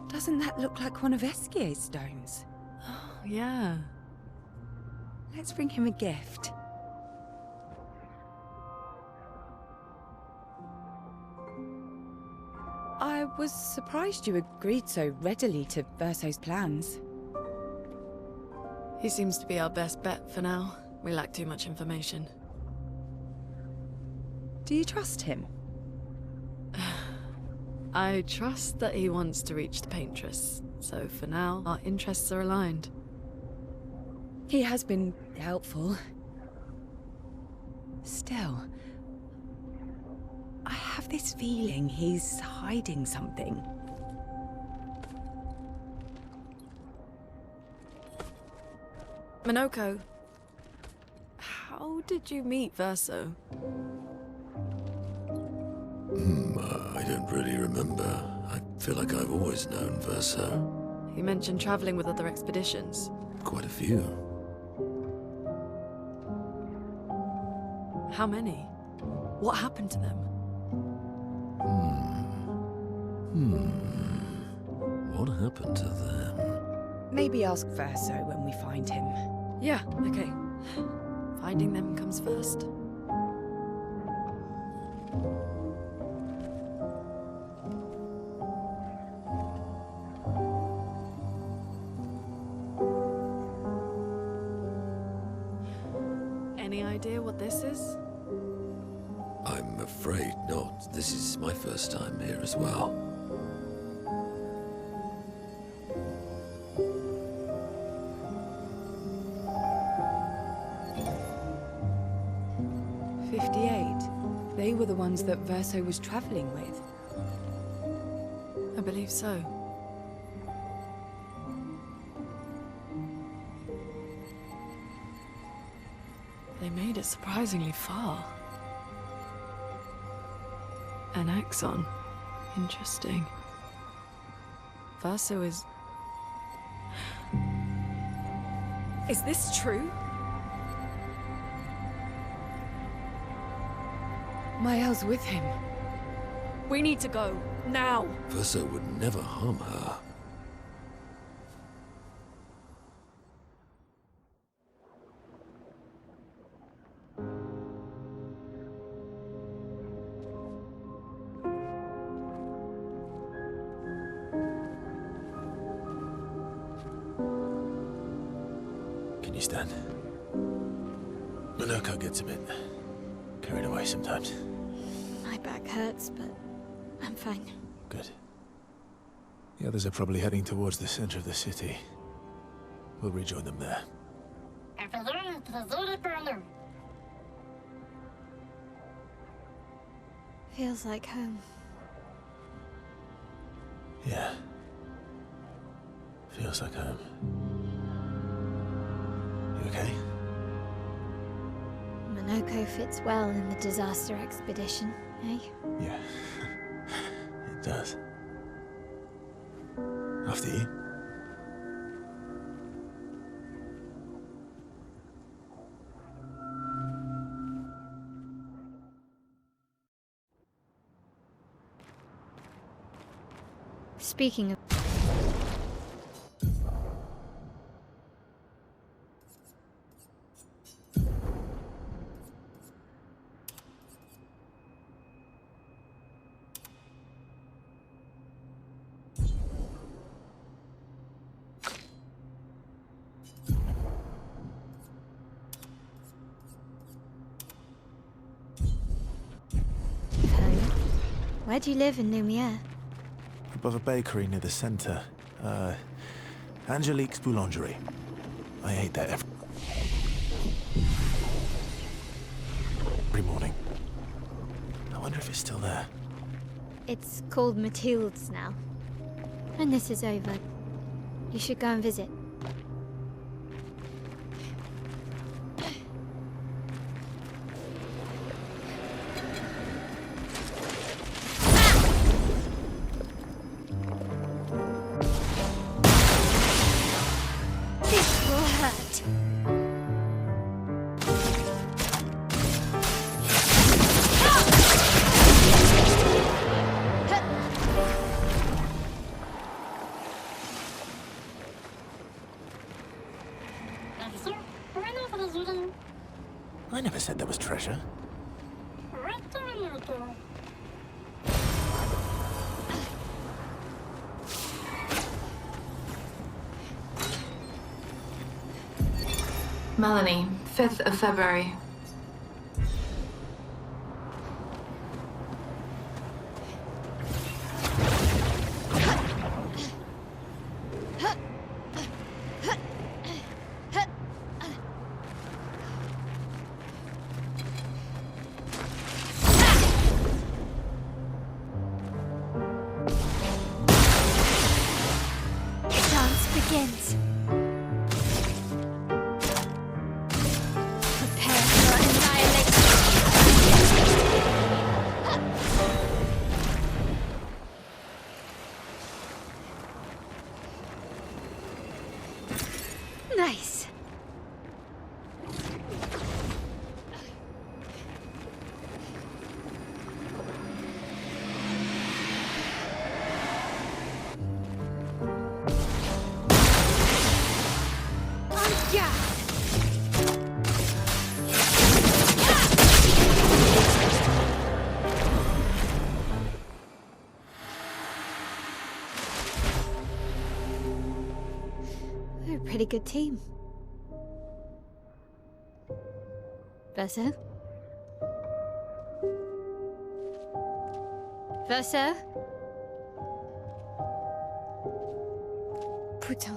Doesn't that look like one of Esquier's stones? Oh, yeah. Let's bring him a gift. I was surprised you agreed so readily to Verso's plans. He seems to be our best bet for now. We lack too much information. Do you trust him? I trust that he wants to reach the Paintress, so for now, our interests are aligned. He has been helpful. Still, I have this feeling he's hiding something. Minoko, how did you meet Verso? I don't really remember. I feel like I've always known Verso. You mentioned traveling with other expeditions. Quite a few. How many? What happened to them? What happened to them? Maybe ask Verso when we find him. Yeah, okay. Finding them comes first. Any idea what this is? I'm afraid not. This is my first time here as well. They were the ones that Verso was traveling with. I believe so. They made it surprisingly far. An axon. Interesting. Verso is... Is this true? Mael's with him. We need to go. Now! Verso would never harm her. Can you stand? Minoko gets a bit carried away sometimes. My back hurts, but I'm fine. Good. The others are probably heading towards the center of the city. We'll rejoin them there. Feels like home. Yeah. Feels like home. Noko fits well in the disaster expedition, eh? Yeah, it does. After you. Speaking of... Where do you live in Lumiere? Above a bakery near the center. Angelique's Boulangerie. I ate there every morning. I wonder if it's still there. It's called Mathilde's now. When this is over, you should go and visit. This will hurt. I never said there was treasure. Melanie, 5th of February. Dance begins. Prepare for annihilation. Nice. Yeah. We're a pretty good team. Verso? Verso? Putain.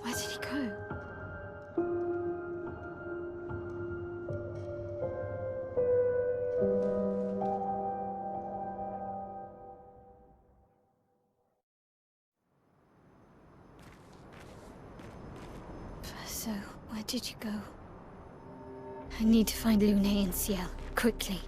Where did he go? Verso, where did you go? I need to find Lune and Ciel, quickly.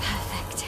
Perfect.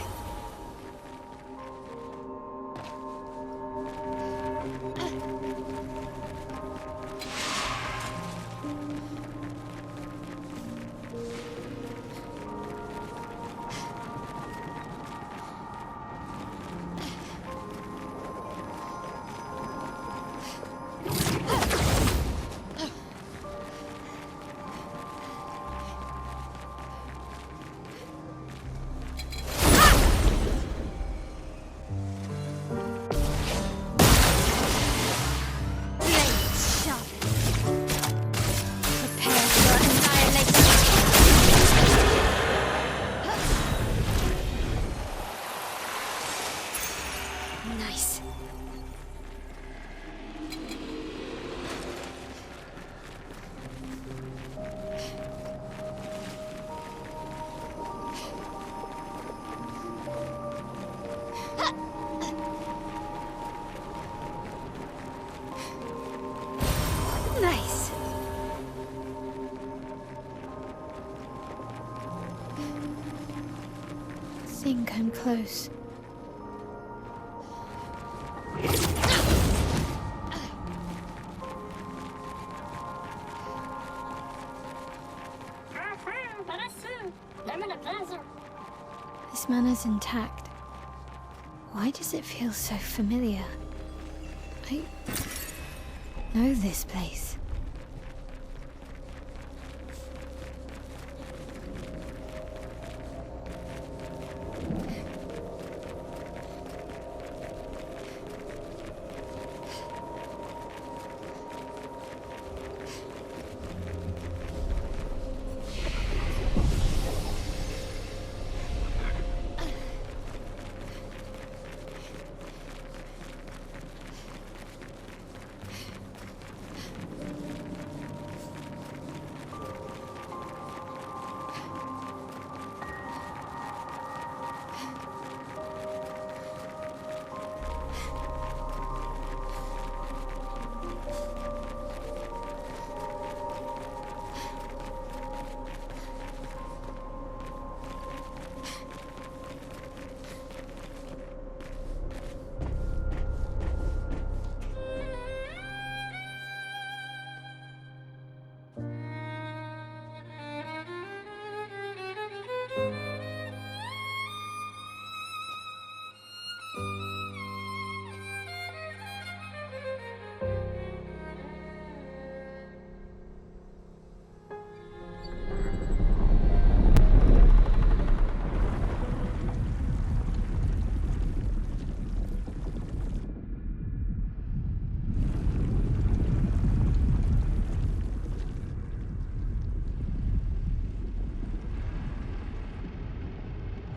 think I'm close. This manor's intact. Why does it feel so familiar? I know this place.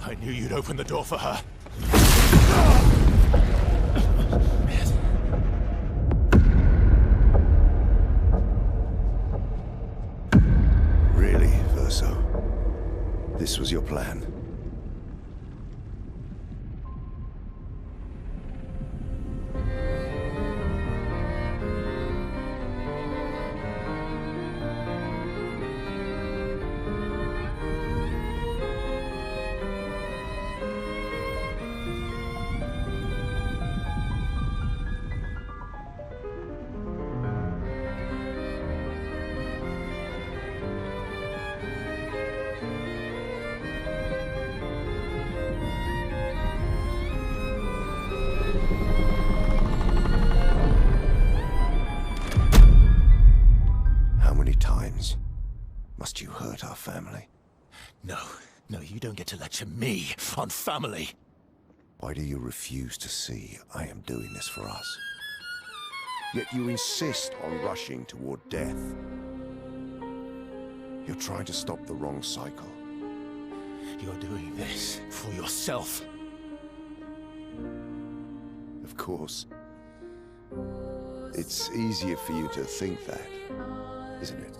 I knew you'd open the door for her. Really, Verso? This was your plan? Must you hurt our family? No, you don't get to lecture me on family. Why do you refuse to see I am doing this for us? Yet you insist on rushing toward death. You're trying to stop the wrong cycle. You're doing this for yourself. Of course. It's easier for you to think that, isn't it?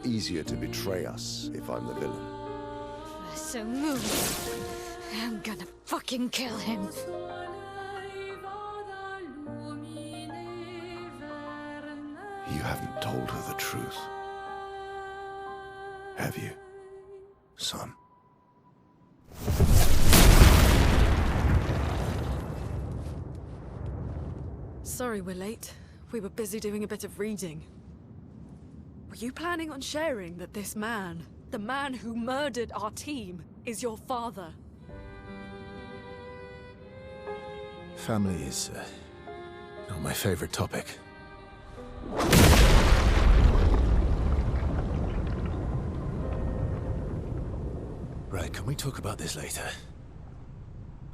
Easier to betray us if I'm the villain. So move. I'm gonna fucking kill him. You haven't told her the truth. Have you, son? Sorry we're late. We were busy doing a bit of reading. Were you planning on sharing that this man, the man who murdered our team, is your father? Family is not my favorite topic. Right, can we talk about this later?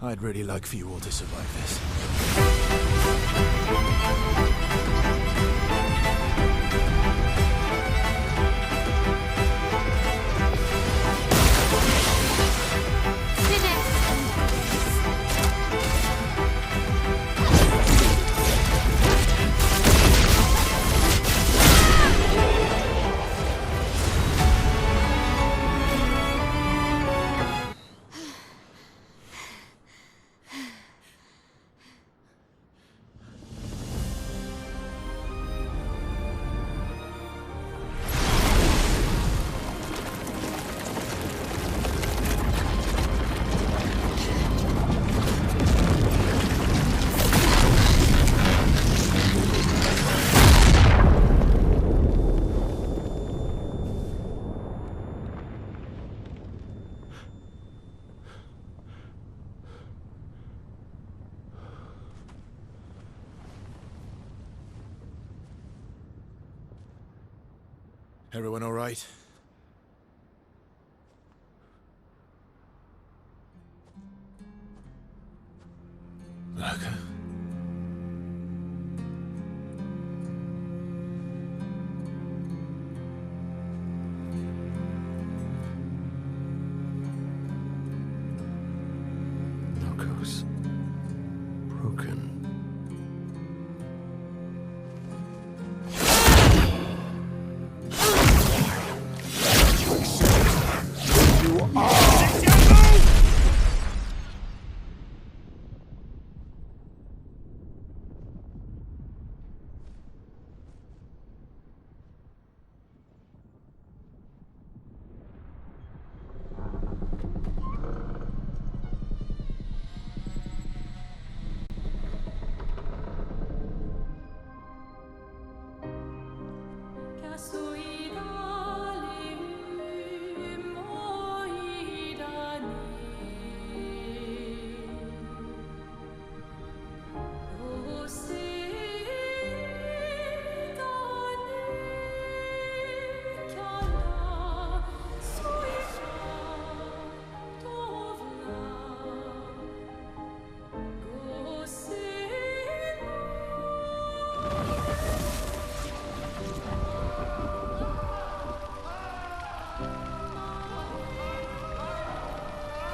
I'd really like for you all to survive Everyone all right? Naka. Noko's broken.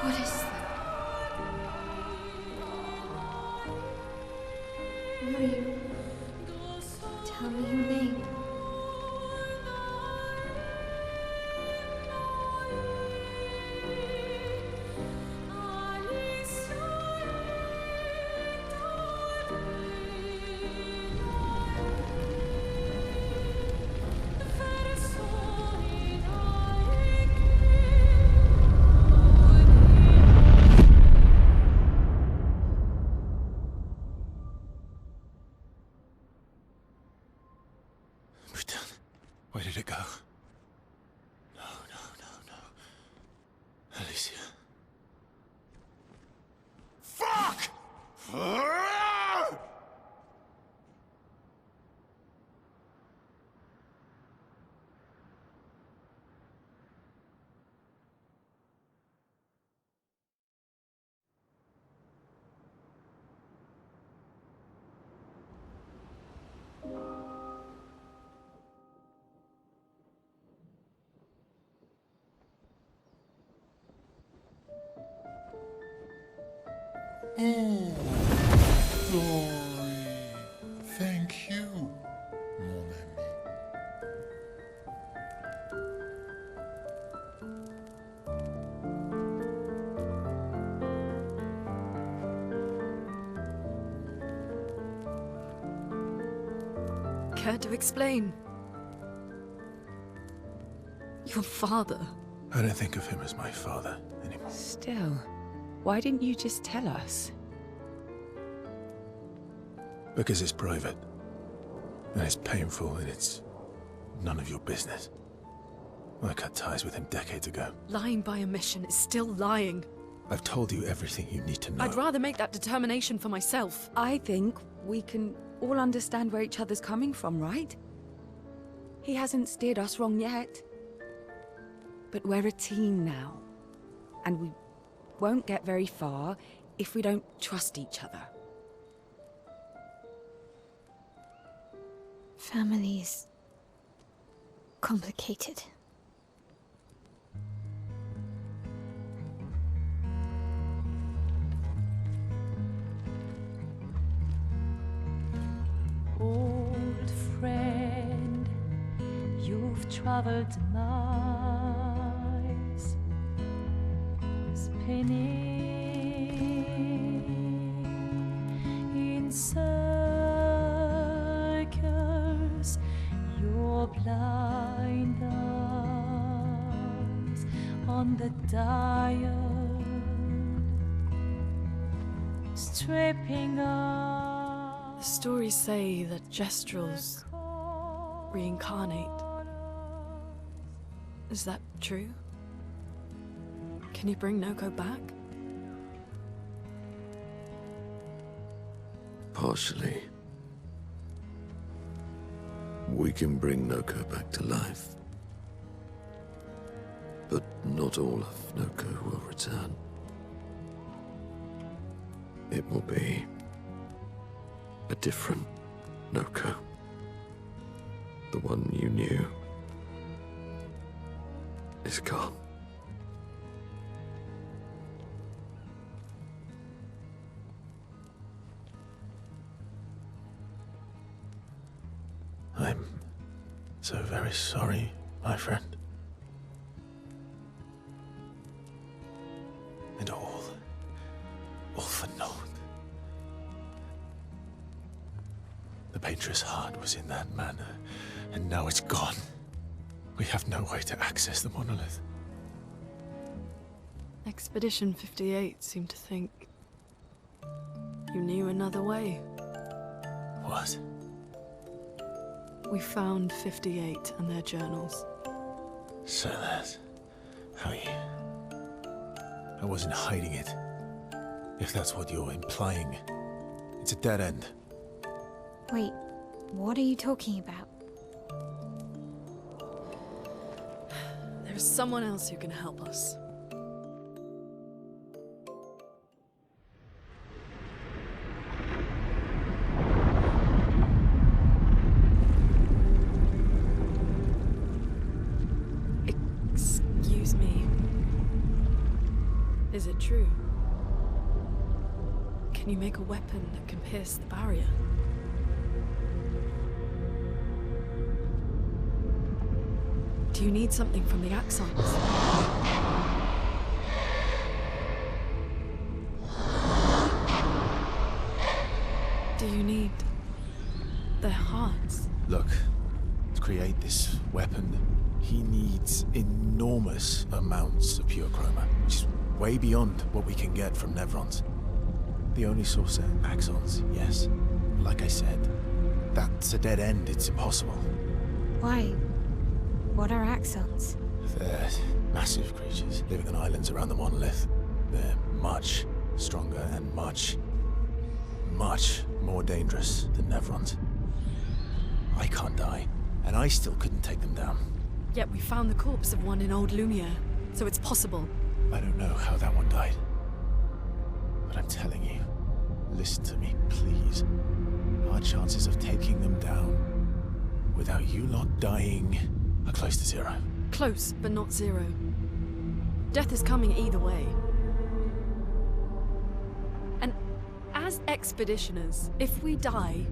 What is that? Who are you? Tell me your name. Where did it go? No. Alicia. Fuck! Oh, glory. Thank you, mon ami. Care to explain? Your father. I don't think of him as my father anymore. Still, why didn't you just tell us? Because it's private. And it's painful and it's none of your business. I cut ties with him decades ago. Lying by omission is still lying. I've told you everything you need to know. I'd rather make that determination for myself. I think we can all understand where each other's coming from, right? He hasn't steered us wrong yet. But we're a team now. And we won't get very far if we don't trust each other. Family's complicated. Old friend, you've traveled miles, spinning in circles, your blind eyes on the dial, stripping off. The stories say that Gestrels reincarnate. Is that true? Can you bring Noko back? Partially. We can bring Noko back to life. not all of Noko will return. It will be a different Noko. The one you knew is gone. I'm so very sorry, my friend. And all for naught. The Patriot's heart was in that manor, and now it's gone. We have no way to access the monolith. Expedition 58 seemed to think you knew another way. What? We found 58 and their journals. So that's how you... I wasn't hiding it. If that's what you're implying. It's a dead end. Wait, what are you talking about? There's someone else who can help us. Excuse me. Is it true? Can you make a weapon that can pierce the barrier? Do you need something from the Axons? Do you need their hearts? Look, to create this weapon, he needs enormous amounts of pure chroma, which is way beyond what we can get from Nevrons. The only source are Axons, yes. Like I said, that's a dead end. It's impossible. Why? What are Axons? They're massive creatures living on islands around the monolith. They're much stronger and much more dangerous than Nevrons. I can't die, and I still couldn't take them down. Yet we found the corpse of one in Old Lumiere, so it's possible. I don't know how that one died. But I'm telling you, listen to me, please. Our chances of taking them down without you lot dying are close to zero. Close, but not zero. Death is coming either way. And as expeditioners, if we die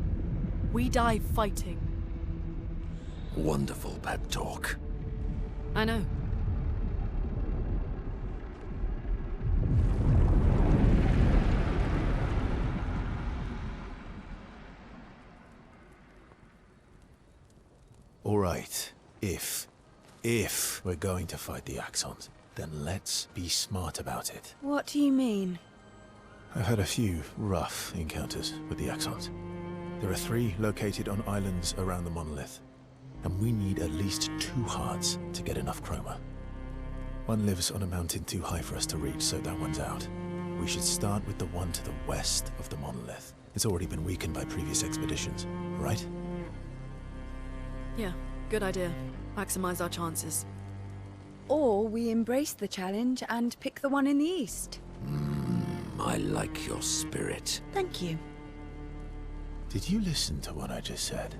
fighting. Wonderful pep talk. I know. All right, if we're going to fight the Axons, then let's be smart about it. What do you mean? I've had a few rough encounters with the Axons. There are 3 located on islands around the monolith, and we need at least 2 hearts to get enough chroma. One lives on a mountain too high for us to reach, so that one's out. We should start with the one to the west of the monolith. It's already been weakened by previous expeditions, right? Yeah, good idea. Maximize our chances. Or we embrace the challenge and pick the one in the east. I like your spirit. Thank you. Did you listen to what I just said?